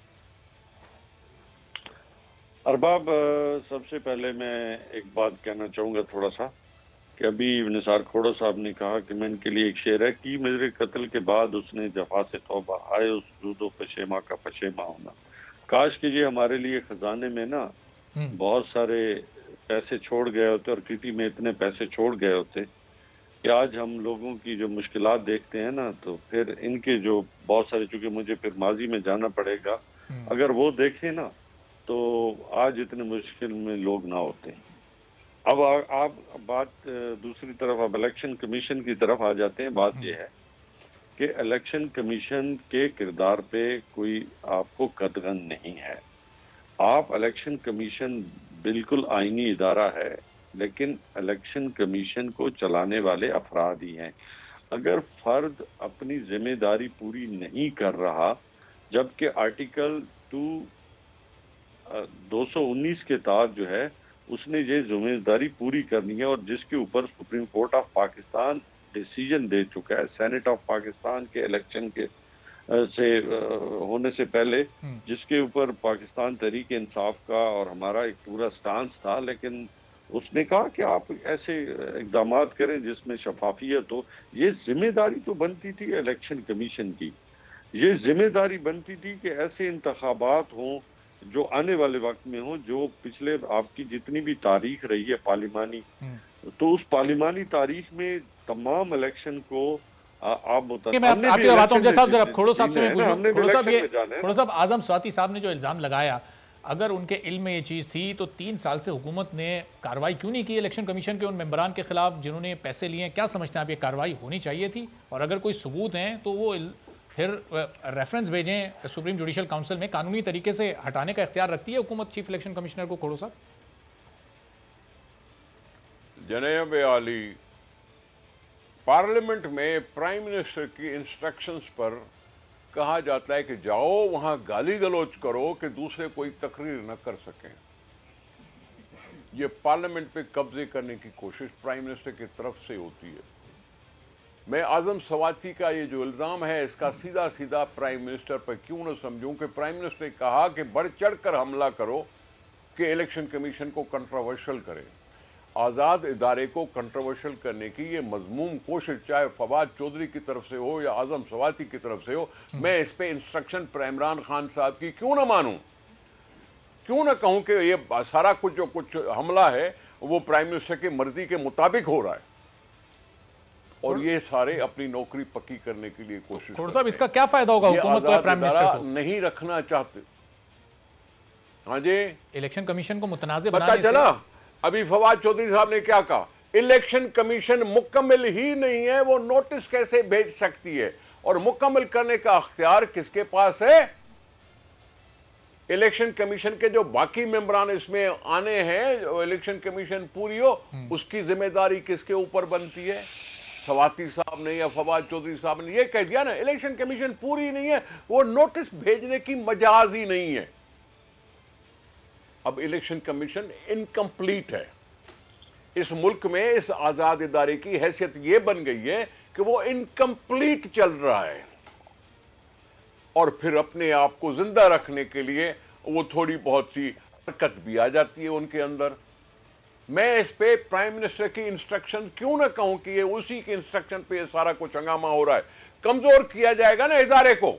S3: अरबाब, सबसे पहले मैं एक बात कहना चाहूँगा थोड़ा सा कि अभी निसार खोड़ो साहब ने कहा कि मैं इनके लिए एक शेर है कि मेरे कत्ल के बाद उसने जफा से तौबा, आए उस जूदो पशेमा का पशेमा होना। काश कि ये हमारे लिए खजाने में ना बहुत सारे पैसे छोड़ गए होते और किटी में इतने पैसे छोड़ गए होते कि आज हम लोगों की जो मुश्किलात देखते हैं ना, तो फिर इनके जो बहुत सारे, चूंकि मुझे फिर माजी में जाना पड़ेगा, अगर वो देखें ना तो आज इतने मुश्किल में लोग ना होते। अब आप बात दूसरी तरफ, अब इलेक्शन कमीशन की तरफ आ जाते हैं। बात यह है कि इलेक्शन कमीशन के किरदार पे कोई आपको कदगन नहीं है। आप इलेक्शन कमीशन बिल्कुल आईनी इदारा है, लेकिन इलेक्शन कमीशन को चलाने वाले अफराद ही हैं। अगर फर्द अपनी जिम्मेदारी पूरी नहीं कर रहा, जबकि आर्टिकल 219 के तहत जो है उसने ये जिम्मेदारी पूरी करनी है और जिसके ऊपर supreme court of Pakistan decision दे चुका है, सेनेट ऑफ पाकिस्तान के इलेक्शन के से होने से पहले, जिसके ऊपर पाकिस्तान तहरीक इंसाफ का और हमारा एक पूरा स्टांस था, लेकिन उसने कहा कि आप ऐसे इकदाम करें जिसमें शफाफियत हो। ये जिम्मेदारी तो बनती थी इलेक्शन कमीशन की, ये जिम्मेदारी बनती थी कि ऐसे इंतखाबात हों जो आने वाले वक्त में हो, जो पिछले आपकी जितनी भी तारीख रही है पार्लिमानी, तो उस पार्लिमानी तारीख में तमाम इलेक्शन को आप
S2: खोड़ो साहब, आजम स्वाति साहब ने जो इल्ज़ाम लगाया, अगर उनके इल्म में ये चीज़ थी तो 3 साल से हुकूमत ने कार्रवाई क्यों नहीं की इलेक्शन कमीशन के उन मेंबरान के खिलाफ जिन्होंने पैसे लिए? क्या समझते हैं आप, ये कार्रवाई होनी चाहिए थी? और अगर कोई सबूत हैं तो वो फिर रेफरेंस भेजें सुप्रीम जुडिशल काउंसिल में, कानूनी तरीके से हटाने का इख्तियार रखती है हुकूमत चीफ इलेक्शन कमिश्नर को। खोड़ो साहब,
S4: जनाब आली, पार्लियामेंट में प्राइम मिनिस्टर की इंस्ट्रक्शंस पर कहा जाता है कि जाओ वहां गाली गलौज करो कि दूसरे कोई तकरीर न कर सकें। ये पार्लियामेंट पे कब्जे करने की कोशिश प्राइम मिनिस्टर की तरफ से होती है। मैं आजम स्वाति का ये जो इल्ज़ाम है इसका सीधा सीधा प्राइम मिनिस्टर पर क्यों न समझूं कि प्राइम मिनिस्टर ने कहा कि बढ़ चढ़ कर हमला करो कि इलेक्शन कमीशन को कंट्रोवर्शियल करें। आज़ाद इदारे को कंट्रोवर्शियल करने की ये मजमूम कोशिश चाहे फवाद चौधरी की तरफ से हो या आजम स्वाति की तरफ से हो, मैं इस पे इंस्ट्रक्शन इमरान खान साहब की क्यों ना मानूं? क्यों ना कहूं कि ये सारा कुछ जो कुछ हमला है वो प्राइम मिनिस्टर की मर्जी के मुताबिक हो रहा है और ये सारे अपनी नौकरी पक्की करने के लिए कोशिश
S2: खोड़ साहब, इसका क्या फायदा होगा हुकूमत को, प्राइम मिनिस्टर को?
S4: नहीं रखना चाहते। हाँ जी,
S2: इलेक्शन कमीशन को मुतनाज़
S4: पता चला अभी फवाद चौधरी साहब ने क्या कहा, इलेक्शन कमीशन मुकम्मल ही नहीं है, वो नोटिस कैसे भेज सकती है और मुकम्मल करने का अख्तियार किसके पास है? इलेक्शन कमीशन के जो बाकी मेंबरान इसमें आने हैं, इलेक्शन कमीशन पूरी हो उसकी जिम्मेदारी किसके ऊपर बनती है? सवाती साहब ने या फवाद चौधरी साहब ने ये कह दिया ना, इलेक्शन कमीशन पूरी नहीं है, वो नोटिस भेजने की मजाज ही नहीं है। अब इलेक्शन कमीशन इनकम्प्लीट है। इस मुल्क में इस आजाद इदारे की हैसियत ये बन गई है कि वो इनकम्प्लीट चल रहा है और फिर अपने आप को जिंदा रखने के लिए वो थोड़ी बहुत सी हरकत भी आ जाती है उनके अंदर। मैं इस पे प्राइम मिनिस्टर की इंस्ट्रक्शन क्यों ना कहूं कि ये उसी के इंस्ट्रक्शन पे सारा कुछ हंगामा हो रहा है। कमजोर किया जाएगा ना इदारे को,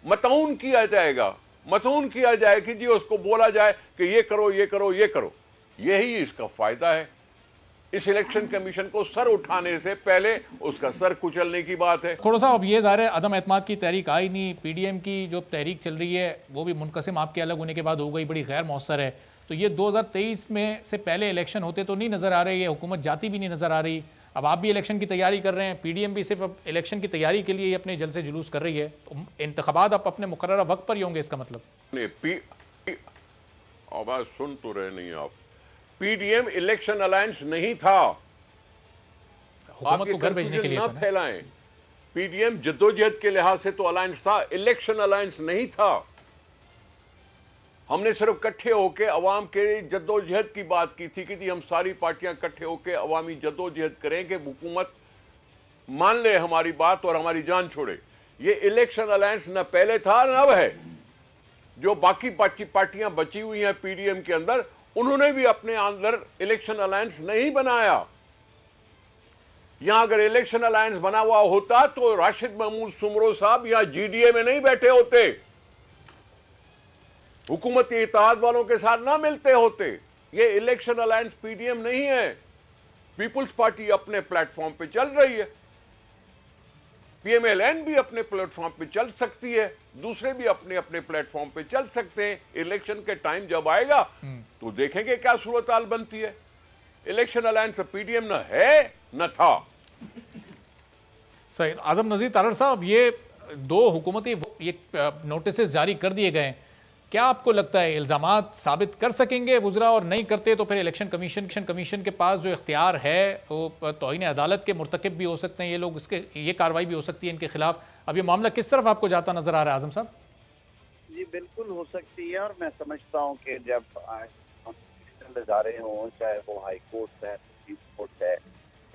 S4: मतऊन किया जाएगा, मतऊन किया जाए कि जी उसको बोला जाए कि ये करो ये करो ये करो, यही इसका फायदा है। इस इलेक्शन कमीशन को सर उठाने से पहले उसका सर कुचलने की बात है।
S2: खोड़ा साहब, अब ये ज़ाहिर है अदम एतमाद की तहरीक आई नहीं, पीडीएम की जो तहरीक चल रही है वो भी मुनकसिम आपके अलग होने के बाद हो गई, बड़ी गैर मौसर है। तो ये 2023 में से पहले इलेक्शन होते तो नहीं नज़र आ रहे, ये हुकूमत जाती भी नहीं नज़र आ रही। अब आप भी इलेक्शन की तैयारी कर रहे हैं, पीडीएम भी सिर्फ अब इलेक्शन की तैयारी के लिए ही अपने जलसे जुलूस कर रही है, तो इंतखाबात आप अपने मुकर्ररा वक्त पर ही होंगे, इसका मतलब?
S4: आवाज सुन तो रहे नहीं आप, पीडीएम इलेक्शन अलायंस नहीं था।
S2: हुकूमत को घर भेजने के लिए
S4: ना फैलाएं। पीडीएम जद्दोजहद के लिहाज से तो अलायंस था, इलेक्शन अलायंस नहीं था। हमने सिर्फ इकट्ठे होकर अवाम के जद्दोजहद की बात की थी कि जी हम सारी पार्टियां इकट्ठे होकर अवामी जद्दोजहद करें कि हुकूमत मान ले हमारी बात और हमारी जान छोड़े। ये इलेक्शन अलायंस न पहले था न अब है। जो बाकी पार्टियां बची हुई हैं पीडीएम के अंदर, उन्होंने भी अपने अंदर इलेक्शन अलायंस नहीं बनाया। यहां अगर इलेक्शन अलायंस बना हुआ होता तो राशिद महमूद सुमरो साहब यहां जीडीए में नहीं बैठे होते, हुकूमती इत्तेहाद वालों के साथ ना मिलते होते। ये इलेक्शन अलायंस पीडीएम नहीं है। पीपुल्स पार्टी अपने प्लेटफॉर्म पे चल रही है, पीएमएलएन भी अपने प्लेटफॉर्म पे चल सकती है, दूसरे भी अपने अपने प्लेटफॉर्म पे चल सकते हैं। इलेक्शन के टाइम जब आएगा तो देखेंगे क्या सूरत हाल बनती है। इलेक्शन अलायंस पीडीएम न है न था।
S2: सही। आजम नज़ीर तारड़ साहब, ये दो हुकूमती ये नोटिस जारी कर दिए गए, क्या आपको लगता है इल्ज़ामात साबित कर सकेंगे वुज़रा, और नहीं करते तो फिर इलेक्शन कमीशन के पास जो इख्तियार है वो तौहीन अदालत के मुर्तकिब भी हो सकते हैं ये लोग, इसके ये कार्रवाई भी हो सकती है इनके खिलाफ? अब ये मामला किस तरफ आपको जाता नजर आ रहा है आजम साहब?
S5: जी बिल्कुल हो सकती है, और मैं समझता हूँ कि जब कॉन्स्टिट्यूशनल इदारे हों, चाहे वो हाई कोर्ट है, सुप्रीम कोर्ट है,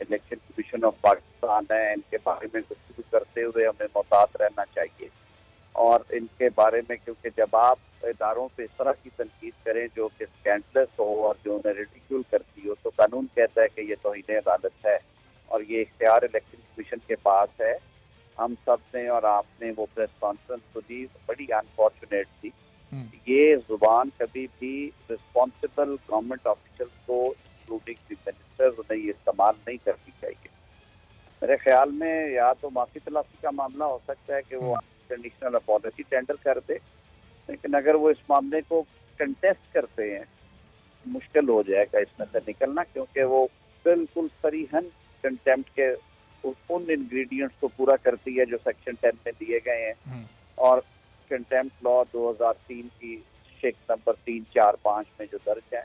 S5: इलेक्शन कमीशन ऑफ पाकिस्तान है, इनके बारे में गुफ्तगू करते हुए हमें मोहतात रहना चाहिए। और इनके बारे में, क्योंकि जब आप इदारों पे इस तरह की तनकीद करें जो कि स्कैंडलस हो और जो उन्हें रिडिक्यूल करती हो, तो कानून कहता है कि ये तौहीन अदालत है और ये इख्तियार इलेक्शन कमीशन के पास है। हम सब ने और आपने वो प्रेस कॉन्फ्रेंस को दी, बड़ी अनफॉर्चुनेट थी। ये जुबान कभी भी रिस्पॉन्सिबल गवर्नमेंट ऑफिशियल को, इंक्लूडिंग चीफ मिनिस्टर, उन्हें ये इस्तेमाल नहीं करनी चाहिए। मेरे ख्याल में या तो माफी तलाफी का मामला हो सकता है कि वो कंडीशनल अपॉलिसी टेंडर कर दे, लेकिन अगर वो इस मामले को कंटेस्ट करते हैं मुश्किल हो जाएगा इसमें से निकलना, क्योंकि वो बिल्कुल सरीहन कंटेम्प्ट के उन इंग्रेडिएंट्स को पूरा करती है जो सेक्शन 10 में दिए गए हैं। और कंटेम्प्ट लॉ 2003 की शेख नंबर 345 में जो दर्ज है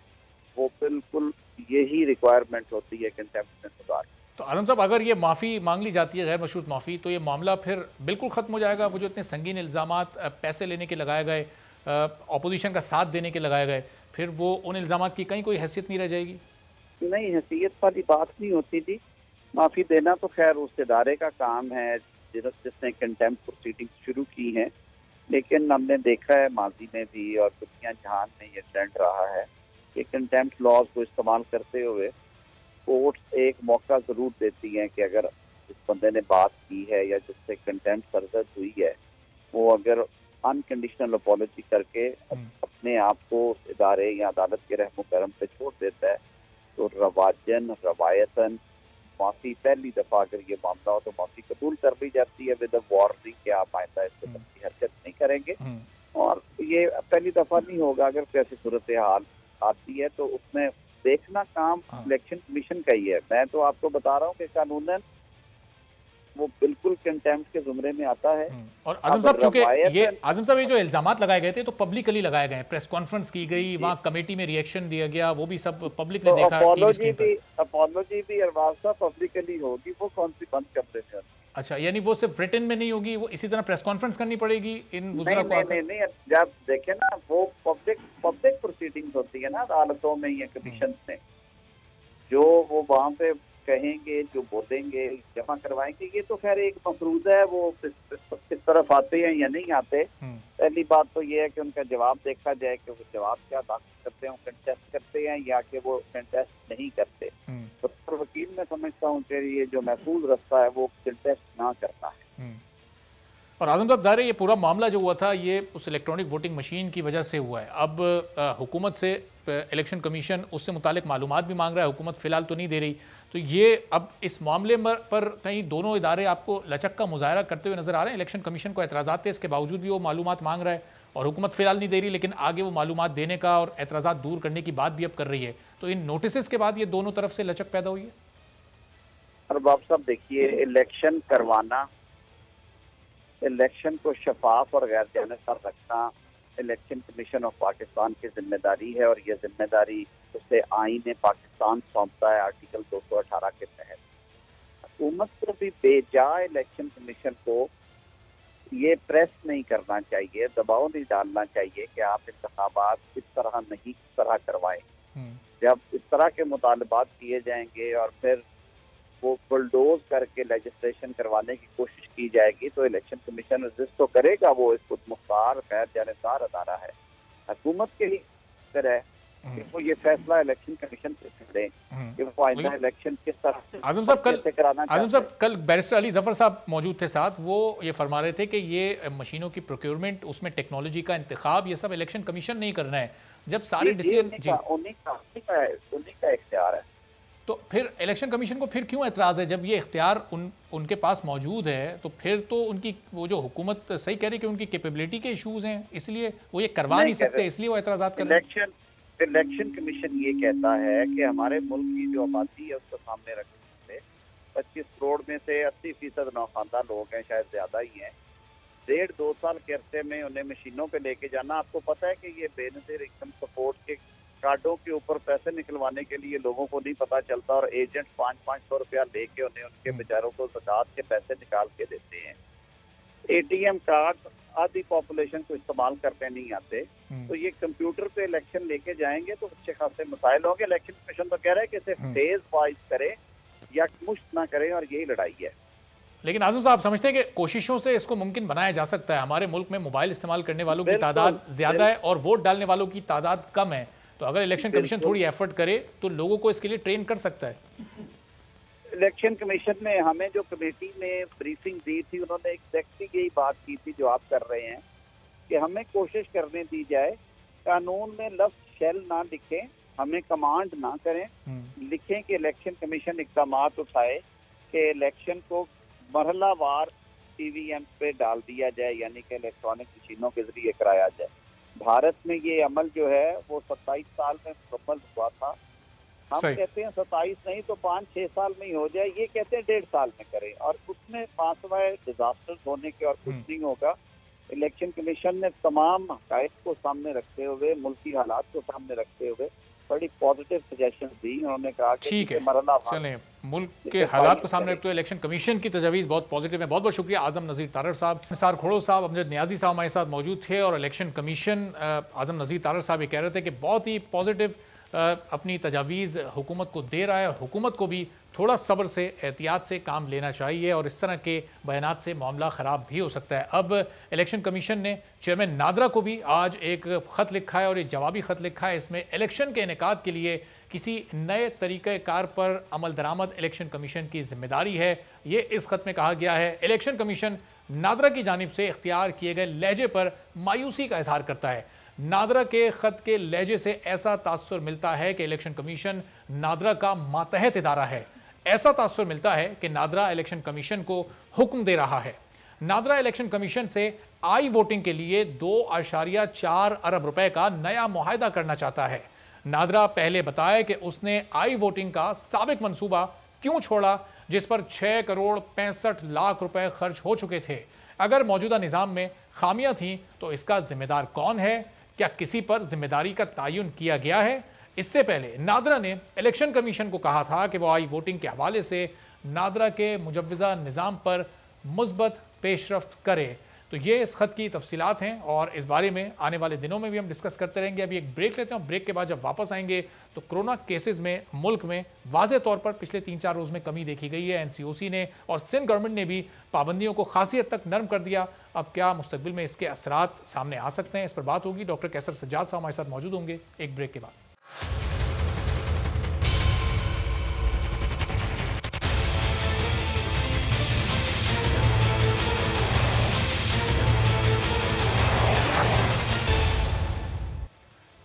S5: वो बिल्कुल यही रिक्वायरमेंट होती है कंटेम्प्ट में सुधार।
S2: तो आलम साहब, अगर ये माफ़ी मांग ली जाती है, गैर मशरूत माफ़ी, तो ये मामला फिर बिल्कुल ख़त्म हो जाएगा? वो जो इतने संगीन इल्ज़ामात पैसे लेने के लगाए गए, अपोजिशन का साथ देने के लगाए गए, फिर वो उन इल्ज़ामात की कहीं कोई हैसियत नहीं रह जाएगी?
S5: नहीं, हैसियत वाली बात नहीं होती थी। माफ़ी देना तो खैर उस इदारे का काम है जिसने कंटेम्प्ट प्रोसीडिंग शुरू की हैं, लेकिन हमने देखा है माजी में भी और दुनिया जहान में ये ट्रेंड रहा है कि कंटेम्प्ट लॉज को इस्तेमाल करते हुए कोर्ट्स एक मौका ज़रूर देती हैं कि अगर जिस बंदे ने बात की है या जिससे कंटेम्प्ट सरजद हुई है, वो अगर अनकंडीशनल अपॉलजी करके अपने आप को इदारे या अदालत के रहमो करम पे छोड़ देता है तो रवाजन रवायतन माफी पहली दफा अगर ये मामला हो तो माफी कबूल कर ली जाती है विद वार्निंग कि आप आइंदा इससे की हरकत नहीं करेंगे। और ये पहली दफा नहीं होगा। अगर कोई ऐसी सूरत हाल आती है तो उसमें देखना काम इलेक्शन कमीशन का ही है। मैं तो आपको बता रहा हूँ कि कानूनन वो बिल्कुल कंटेम्प्ट के जुमरे में आता है।
S2: और आजम साहब चूंकि ये जो इल्जामात लगाए गए थे तो पब्लिकली लगाए गए, प्रेस कॉन्फ्रेंस की गई, वहाँ कमेटी में रिएक्शन दिया गया, वो भी सब पब्लिक ने देखा।
S5: अपॉलॉजी भी अरबाज साहब पब्लिकली होगी, वो कौन सी बंद कमरे में? अच्छा,
S2: यानी वो सिर्फ रिटन में नहीं होगी, वो इसी तरह प्रेस कॉन्फ्रेंस करनी पड़ेगी इन बुजुर्गों को?
S5: नहीं, जब देखे ना वो पब्लिक प्रोसीडिंग्स होती है ना अदालतों में या कमीशन में, जो वो वहाँ पे कहेंगे, जो बोलेंगे, जमा करवाएंगे, ये तो खैर एक मफरूज है। वो किस तरफ आते हैं या नहीं आते, पहली बात तो ये है कि उनका जवाब देखा जाए कि वो जवाब क्या दाखिल करते हैं, कंटेस्ट करते हैं या कि वो कंटेस्ट नहीं करते। तो पर वकील मैं समझता हूँ कि ये जो महफूज रास्ता है वो कंटेस्ट ना करना है।
S2: और आजम साहब ज़ाहिर है ये पूरा मामला जो हुआ था ये उस इलेक्ट्रॉनिक वोटिंग मशीन की वजह से हुआ है। अब हुकूमत से इलेक्शन कमीशन उससे मुतालिक मालूमात भी मांग रहा है, हुकूमत फ़िलहाल तो नहीं दे रही। तो ये अब इस मामले पर कहीं दोनों इदारे आपको लचक का मुजाहरा करते हुए नज़र आ रहे हैं? इलेक्शन कमीशन को एतराज़ात थे, इसके बावजूद भी वो मालूमात मांग रहा है और हुकूमत फ़िलहाल नहीं दे रही, लेकिन आगे वो मालूमात देने का और एतराज़ात दूर करने की बात भी अब कर रही है। तो इन नोटिस के बाद ये दोनों तरफ से लचक पैदा हुई है?
S5: अरबाब साहब देखिए, इलेक्शन करवाना, इलेक्शन को शफाफ और गैर जानिबदार रखना इलेक्शन कमीशन ऑफ पाकिस्तान की जिम्मेदारी है और ये जिम्मेदारी उसे आईन पाकिस्तान सौंपता है आर्टिकल 218 के तहत। हुकूमत को भी बेजा इलेक्शन कमीशन को ये प्रेस नहीं करना चाहिए, दबाव नहीं डालना चाहिए कि आप इंतखाबात इस तरह नहीं इस तरह करवाएं। जब इस तरह के मुतालबात किए जाएंगे और फिर वो बुलडोज करके लेजिस्लेशन करवाने की कोशिश की जाएगी तो इलेक्शन कमीशन रेजिस्ट तो करेगा। वो एक खुद मुख्तार गैर जानिबदार अदारा है। हुकूमत के ही है कि वो ये फैसला इलेक्शन कमीशन से छोड़े कि वो आइंदा इलेक्शन किस तरह से
S2: आजम साहब कल बैरिस्टर अली जफर साहब मौजूद थे साथ, वो ये फरमा रहे थे कि ये मशीनों की प्रोक्योरमेंट, उसमें टेक्नोलॉजी का इंतखाब, ये सब इलेक्शन कमीशन नहीं करना है। जब सारे डिसीजन
S5: उन्हीं का इख्तियार है
S2: तो फिर इलेक्शन कमीशन को फिर क्यों एतराज़ है? जब ये इख्तियार उनके पास मौजूद है तो फिर तो उनकी वो जो हुकूमत सही कह रही है कि उनकी कैपेबिलिटी के इशूज़ हैं, इसलिए वो ये करवा नहीं सकते, इसलिए वो एतराज़ात कर रहे हैं।
S5: इलेक्शन कमीशन ये कहता है कि हमारे मुल्क की जो आबादी है उसको सामने रखते 25 करोड़ में से 80% नौखानदा लोग हैं, शायद ज़्यादा ही हैं। 1.5-2 साल के अरसे में उन्हें मशीनों पे लेके जाना, आपको पता है कि ये बेनज़ीर इनकम सपोर्ट के कार्डों के ऊपर पैसे निकलवाने के लिए लोगों को नहीं पता चलता और एजेंट 500-500 रुपया लेके उन्हें उनके बेचारों को ज़कात के पैसे निकाल के देते हैं। एटीएम कार्ड आधी पॉपुलेशन को इस्तेमाल करते नहीं आते, तो ये कंप्यूटर पे इलेक्शन लेके जाएंगे तो अच्छे खासे मसाइल होंगे। इलेक्शन कमीशन तो कह रहा है कि इसे फेज वाइज करे या मुश्त ना करे और यही लड़ाई है।
S2: लेकिन आजम साहब समझते हैं कि कोशिशों से इसको मुमकिन बनाया जा सकता है? हमारे मुल्क में मोबाइल इस्तेमाल करने वालों की तादाद ज़्यादा है और वोट डालने वालों की तादाद कम है, तो अगर इलेक्शन कमीशन थोड़ी एफर्ट करे तो लोगों को इसके लिए ट्रेन कर सकता है।
S5: इलेक्शन कमीशन ने हमें जो कमेटी में ब्रीफिंग दी थी, उन्होंने एग्जैक्टली यही बात की थी जो आप कर रहे हैं कि हमें कोशिश करने दी जाए, कानून में लफ्ज शेल ना लिखें, हमें कमांड ना करें, लिखें कि इलेक्शन कमीशन इक़दामात उठाए कि इलेक्शन को मरहलावार ईवीएम पे डाल दिया जाए, यानी कि इलेक्ट्रॉनिक मशीनों के जरिए कराया जाए। भारत में ये अमल जो है वो 27 साल में मुकम्मल हुआ था। हम कहते हैं 27 नहीं तो 5-6 साल में ही हो जाए, ये कहते हैं 1.5 साल में करें और उसमें पांचवा डिजास्टर होने के और कुछ नहीं होगा। इलेक्शन कमीशन ने तमाम हक़ाइक़ को सामने रखते हुए, मुल्की हालात को सामने रखते हुए बड़ी पॉजिटिव सजेशन दी। उन्होंने कहा कि
S2: ठीक है, चलें, मुल्क के हालात को सामने रखते हुए इलेक्शन कमीशन की तजवीज़ बहुत पॉजिटिव है। बहुत बहुत शुक्रिया आज़म नज़ीर तारड़ साहब, निसार खोड़ो साहब, अमजद नियाजी साहब हमारे साथ मौजूद थे और इलेक्शन कमीशन आज़म नज़ीर तारड़ साहब ये कह रहे थे कि बहुत ही पॉजिटिव अपनी तजावीज़ हुकूमत को दे रहा है। हुकूमत को भी थोड़ा सब्र से, एहतियात से काम लेना चाहिए और इस तरह के बयानात से मामला ख़राब भी हो सकता है। अब इलेक्शन कमीशन ने चेयरमैन नादरा को भी आज एक ख़त लिखा है और एक जवाबी ख़त लिखा है। इसमें इलेक्शन के इनेकाद के लिए किसी नए तरीक़ेकार पर अमल दरामद इलेक्शन कमीशन की जिम्मेदारी है। ये इस ख़त में कहा गया है। इलेक्शन कमीशन नादरा की जानिब से इख्तियार किए गए लहजे पर मायूसी का इजहार करता है। नादरा के खत के लहजे से ऐसा तासुर मिलता है कि इलेक्शन कमीशन नादरा का मातहत इदारा है। ऐसा तासुर मिलता है कि नादरा इलेक्शन कमीशन को हुक्म दे रहा है। नादरा इलेक्शन कमीशन से आई वोटिंग के लिए 2.4 अरब रुपए का नया मुआहदा करना चाहता है। नादरा पहले बताया कि उसने आई वोटिंग का साबिक मंसूबा क्यों छोड़ा, जिस पर 6 करोड़ 65 लाख रुपए खर्च हो चुके थे। अगर मौजूदा निज़ाम में खामियां थीं तो इसका जिम्मेदार कौन है? क्या किसी पर जिम्मेदारी का तयन किया गया है? इससे पहले नादरा ने इलेक्शन कमीशन को कहा था कि वो आई वोटिंग के हवाले से नादरा के मुजव्वज़ा निज़ाम पर मुस्बत पेशरफ्त करे। तो ये इस खत की तफसीलात हैं और इस बारे में आने वाले दिनों में भी हम डिस्कस करते रहेंगे। अभी एक ब्रेक लेते हैं। ब्रेक के बाद जब वापस आएंगे तो कोरोना केसेस में मुल्क में वाज़े तौर पर पिछले 3-4 रोज़ में कमी देखी गई है। NCOC ने और सिंध गवर्नमेंट ने भी पाबंदियों को खासी हद तक नरम कर दिया। अब क्या मुस्तकबिल में इसके असरात सामने आ सकते हैं, इस पर बात होगी। डॉक्टर कैसर सज्जाद साहब हमारे साथ मौजूद होंगे एक ब्रेक के बाद।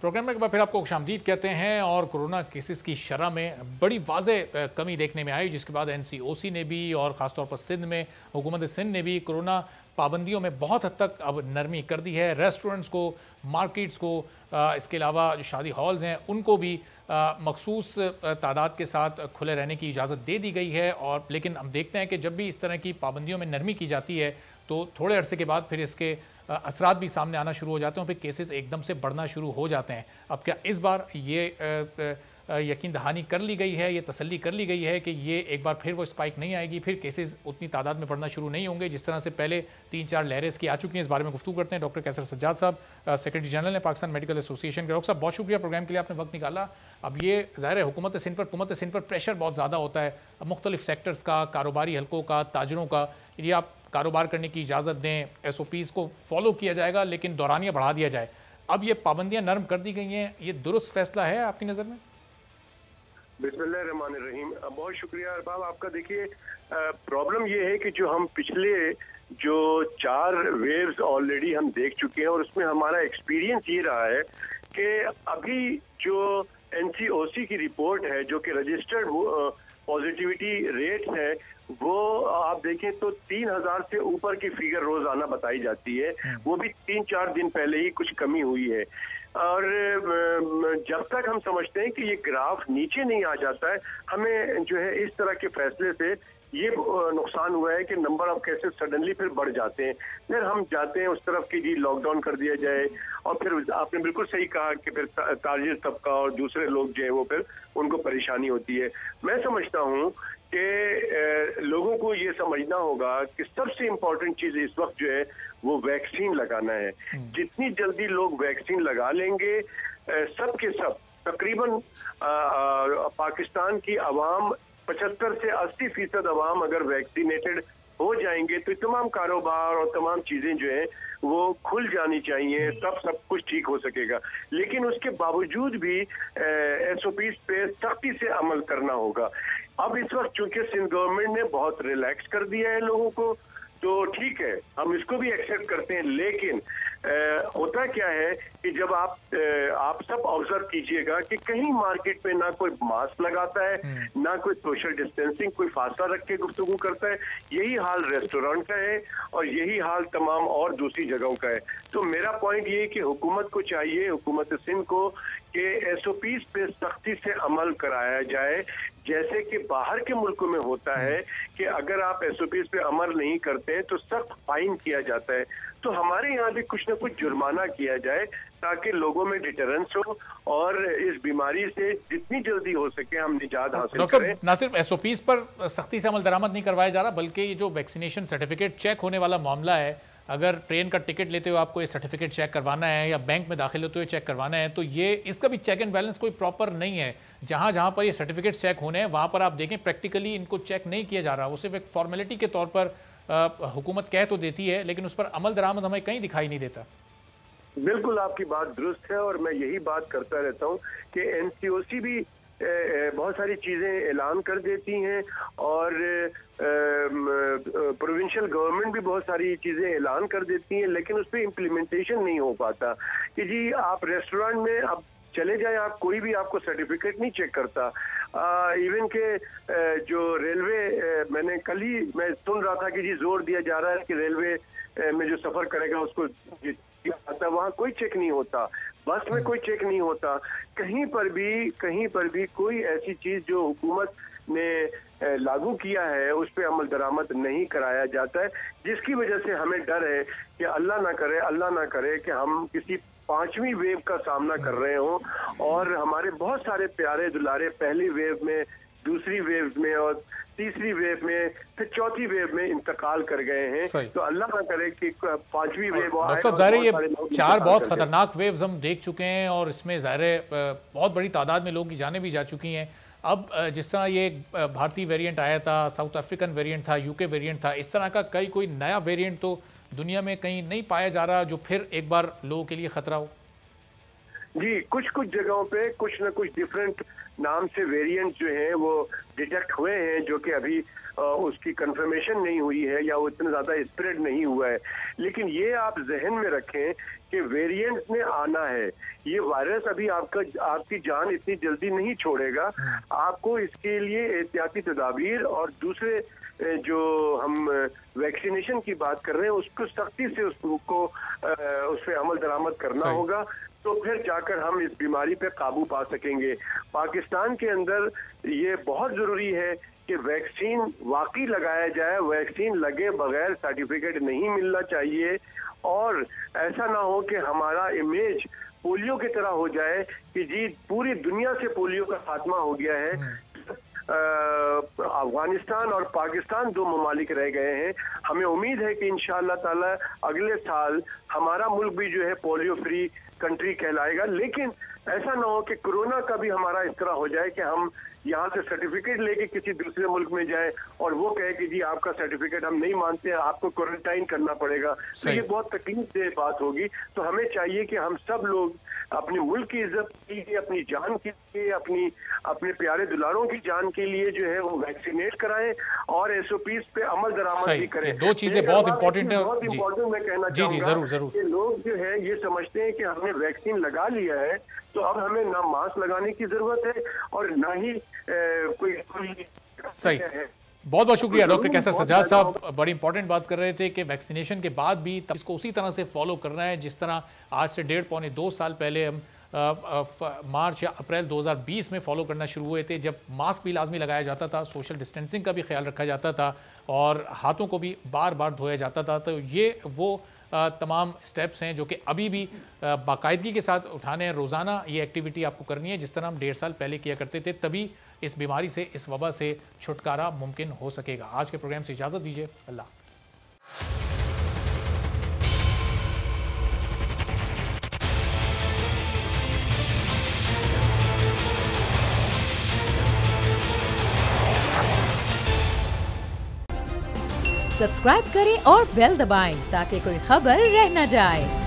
S2: प्रोग्राम में एक बार फिर आपको खुशामदीद कहते हैं। और कोरोना केसेस की शरह में बड़ी वाज़ेह कमी देखने में आई, जिसके बाद NCOC ने भी और ख़ासतौर पर सिंध में हुकूमत सिंध ने भी कोरोना पाबंदियों में बहुत हद तक अब नरमी कर दी है। रेस्टोरेंट्स को, मार्केट्स को, इसके अलावा जो शादी हॉल्स हैं उनको भी मखसूस तादाद के साथ खुले रहने की इजाज़त दे दी गई है। और लेकिन हम देखते हैं कि जब भी इस तरह की पाबंदियों में नरमी की जाती है तो थोड़े अरसे के बाद फिर इसके असरात भी सामने आना शुरू हो जाते हैं, फिर केसेस एकदम से बढ़ना शुरू हो जाते हैं। अब क्या इस बार ये यकीन दहानी कर ली गई है, ये तसल्ली कर ली गई है कि ये एक बार फिर वो स्पाइक नहीं आएगी, फिर केसेस उतनी तादाद में बढ़ना शुरू नहीं होंगे जिस तरह से पहले 3-4 लहरें इसकी आ चुकी हैं? इस बारे में गुफ्तगू करते हैं डॉक्टर कैसर सज्जाद साहब, सेक्रेटरी जनरल है पाकिस्तान मेडिकल एसोसिएशन के। डॉक्टर साहब बहुत शुक्रिया प्रोग्राम के लिए, आपने वक्त निकाला। अब ये ज़ाहिर है हुकूमत सिंध पर प्रेशर बहुत ज़्यादा होता है मुख्तलिफ सेक्टर्स का, कारोबारी हल्कों का, ताजरों का। यदि आप कारोबार करने की इजाज़त दें, SOPs को फॉलो किया जाएगा लेकिन दौरानिया बढ़ा दिया जाए, अब ये पाबंदियां नरम कर दी गई हैं, ये दुरुस्त फैसला है आपकी नज़र में?
S6: बिस्मिल्लाहिर्रहमानिर्रहीम। बहुत शुक्रिया अरबाब आपका। देखिए प्रॉब्लम ये है कि जो हम पिछले 4 वेव्स ऑलरेडी हम देख चुके हैं और उसमें हमारा एक्सपीरियंस ये रहा है कि अभी जो NCOC की रिपोर्ट है जो कि रजिस्टर्ड पॉजिटिविटी रेट्स है वो आप देखें तो 3000 से ऊपर की फिगर रोजाना बताई जाती है। वो भी 3-4 दिन पहले ही कुछ कमी हुई है। और जब तक हम समझते हैं कि ये ग्राफ नीचे नहीं आ जाता है, हमें जो है इस तरह के फैसले से ये नुकसान हुआ है कि नंबर ऑफ केसेस सडनली फिर बढ़ जाते हैं। फिर हम जाते हैं उस तरफ कि जी लॉकडाउन कर दिया जाए, और फिर आपने बिल्कुल सही कहा कि फिर ताजिर तबका और दूसरे लोग जो है वो फिर उनको परेशानी होती है। मैं समझता हूँ कि लोगों को ये समझना होगा कि सबसे इम्पोर्टेंट चीज इस वक्त जो है वो वैक्सीन लगाना है। जितनी जल्दी लोग वैक्सीन लगा लेंगे, सब के सब तकरीबन पाकिस्तान की आवाम 75 से 80% आवाम अगर वैक्सीनेटेड हो जाएंगे तो तमाम कारोबार और तमाम चीजें जो है वो खुल जानी चाहिए, तब सब कुछ ठीक हो सकेगा। लेकिन उसके बावजूद भी SOPs पे सख्ती से अमल करना होगा। अब इस वक्त चूंकि सिंध गवर्नमेंट ने बहुत रिलैक्स कर दिया है लोगों को, तो ठीक है, हम इसको भी एक्सेप्ट करते हैं। लेकिन होता क्या है कि जब आप सब ऑब्जर्व कीजिएगा कि कहीं मार्केट में ना कोई मास्क लगाता है, ना कोई सोशल डिस्टेंसिंग, कोई फासला रख के गुफ्तगू करता है। यही हाल रेस्टोरेंट का है और यही हाल तमाम और दूसरी जगहों का है। तो मेरा पॉइंट ये है कि हुकूमत को चाहिए, हुकूमत सिंध को, कि SOPs पे सख्ती से अमल कराया जाए, जैसे कि बाहर के मुल्कों में होता है कि अगर आप SOPs पे अमल नहीं करते हैं तो सख्त फाइन किया जाता है। तो हमारे यहाँ भी कुछ न कुछ जुर्माना किया जाए ताकि लोगों में डिटरेंस हो और इस बीमारी से जितनी जल्दी हो सके हम निजात हासिल करें।
S2: न सिर्फ SOPs पर सख्ती से अमल दरामद नहीं करवाया जा रहा, बल्कि ये जो वैक्सीनेशन सर्टिफिकेट चेक होने वाला मामला है, अगर ट्रेन का टिकट लेते हुए आपको ये सर्टिफिकेट चेक करवाना है या बैंक में दाखिल होते हुए चेक करवाना है, तो ये इसका भी चेक एंड बैलेंस कोई प्रॉपर नहीं है। जहाँ जहाँ पर ये सर्टिफिकेट चेक होने हैं वहाँ पर आप देखें प्रैक्टिकली इनको चेक नहीं किया जा रहा, वो सिर्फ एक फॉर्मेलिटी के तौर पर हुकूमत कह तो देती है लेकिन उस पर अमल दरामद हमें कहीं दिखाई नहीं देता।
S6: बिल्कुल आपकी बात दुरुस्त है और मैं यही बात करता रहता हूँ कि NCOC भी बहुत सारी चीज़ें ऐलान कर देती हैं और प्रोविंशियल गवर्नमेंट भी बहुत सारी चीज़ें ऐलान कर देती हैं, लेकिन उस पर इम्प्लीमेंटेशन नहीं हो पाता कि जी आप रेस्टोरेंट में अब चले जाएं, आप कोई भी आपको सर्टिफिकेट नहीं चेक करता। इवन के जो रेलवे मैंने कल ही मैं सुन रहा था कि जी जोर दिया जा रहा है कि रेलवे में जो सफ़र करेगा उसको आता, वहाँ कोई चेक नहीं होता, बस में कोई चेक नहीं होता, कहीं पर भी कोई ऐसी चीज़ जो हुकूमत ने लागू किया है उस पर अमल दरामद नहीं कराया जाता है, जिसकी वजह से हमें डर है कि अल्लाह ना करे कि हम किसी 5वीं वेव का सामना कर रहे हों और हमारे बहुत सारे प्यारे दुलारे पहली वेव में, दूसरी वेव में और तीसरी वेव में, फिर चौथी वेव में इंतकाल कर गए हैं। तो अल्लाह ना करे कि 5वीं वेव
S2: डॉक्टर साहब, ज़ाहिर ये 4 बहुत खतरनाक वेव्स हम देख चुके हैं और इसमें ज़ाहिर बहुत बड़ी तादाद में लोगों की जानें भी जा चुकी हैं। अब जिस तरह ये भारतीय वेरिएंट आया था, साउथ अफ्रीकन वेरिएंट था, यूके वेरिएंट था, इस तरह का कोई नया वेरिएंट तो दुनिया में कहीं नहीं पाया जा रहा जो फिर एक बार लोगों के लिए खतरा हो?
S6: जी, कुछ जगहों पे कुछ न कुछ डिफरेंट नाम से वेरिएंट जो हैं वो डिटेक्ट हुए हैं, जो कि अभी उसकी कंफर्मेशन नहीं हुई है या वो इतना ज़्यादा स्प्रेड नहीं हुआ है। लेकिन ये आप जहन में रखें कि वेरिएंट्स ने आना है, ये वायरस अभी आपकी जान इतनी जल्दी नहीं छोड़ेगा। आपको इसके लिए एहतियाती तदाबीर और दूसरे जो हम वैक्सीनेशन की बात कर रहे हैं उसको सख्ती से उस पर अमल दरामद करना होगा, तो फिर जाकर हम इस बीमारी पे काबू पा सकेंगे। पाकिस्तान के अंदर ये बहुत ज़रूरी है कि वैक्सीन वाकई लगाया जाए, वैक्सीन लगे बगैर सर्टिफिकेट नहीं मिलना चाहिए और ऐसा ना हो कि हमारा इमेज पोलियो की तरह हो जाए कि जी पूरी दुनिया से पोलियो का खात्मा हो गया है। अफगानिस्तान और पाकिस्तान 2 ममालिक रह गए हैं। हमें उम्मीद है कि इंशाअल्लाह ताला अगले साल हमारा मुल्क भी जो है पोलियो फ्री कंट्री कहलाएगा, लेकिन ऐसा ना हो कि कोरोना का भी हमारा इस तरह हो जाए कि हम यहाँ से सर्टिफिकेट लेके किसी दूसरे मुल्क में जाए और वो कहे कि जी आपका सर्टिफिकेट हम नहीं मानते, आपको क्वारंटाइन करना पड़ेगा। तो ये बहुत तकलीफदेह बात होगी। तो हमें चाहिए कि हम सब लोग अपने मुल्क की इज्जत के लिए, अपनी जान के लिए, अपने प्यारे दुलारों की जान के लिए जो है वो वैक्सीनेट कराएं और SOPs पे अमल दरामद भी करें।
S2: 2 चीजें बहुत इंपॉर्टेंट है।
S6: बहुत इंपॉर्टेंट मैं कहना चाहूँगा कि लोग जो है ये समझते हैं कि हमने वैक्सीन लगा लिया है तो अब हमें ना मास्क लगाने की जरूरत है और ना ही कोई
S2: सही। बहुत बहुत शुक्रिया डॉक्टर कैसर सज्जाद साहब, बड़ी इंपॉर्टेंट बात कर रहे थे कि वैक्सीनेशन के बाद भी इसको उसी तरह से फॉलो करना है जिस तरह आज से 1.5-2 साल पहले हम मार्च या अप्रैल 2020 में फॉलो करना शुरू हुए थे, जब मास्क भी लाजमी लगाया जाता था, सोशल डिस्टेंसिंग का भी ख्याल रखा जाता था और हाथों को भी बार बार धोया जाता था। तो ये वो तमाम स्टेप्स हैं जो कि अभी भी बाकायदगी के साथ उठाने हैं। रोज़ाना ये एक्टिविटी आपको करनी है जिस तरह हम 1.5 साल पहले किया करते थे, तभी इस बीमारी से, इस वबा से छुटकारा मुमकिन हो सकेगा। आज के प्रोग्राम से इजाज़त दीजिए। अल्लाह।
S1: सब्सक्राइब करें और बेल दबाएं ताकि कोई खबर रह न जाए।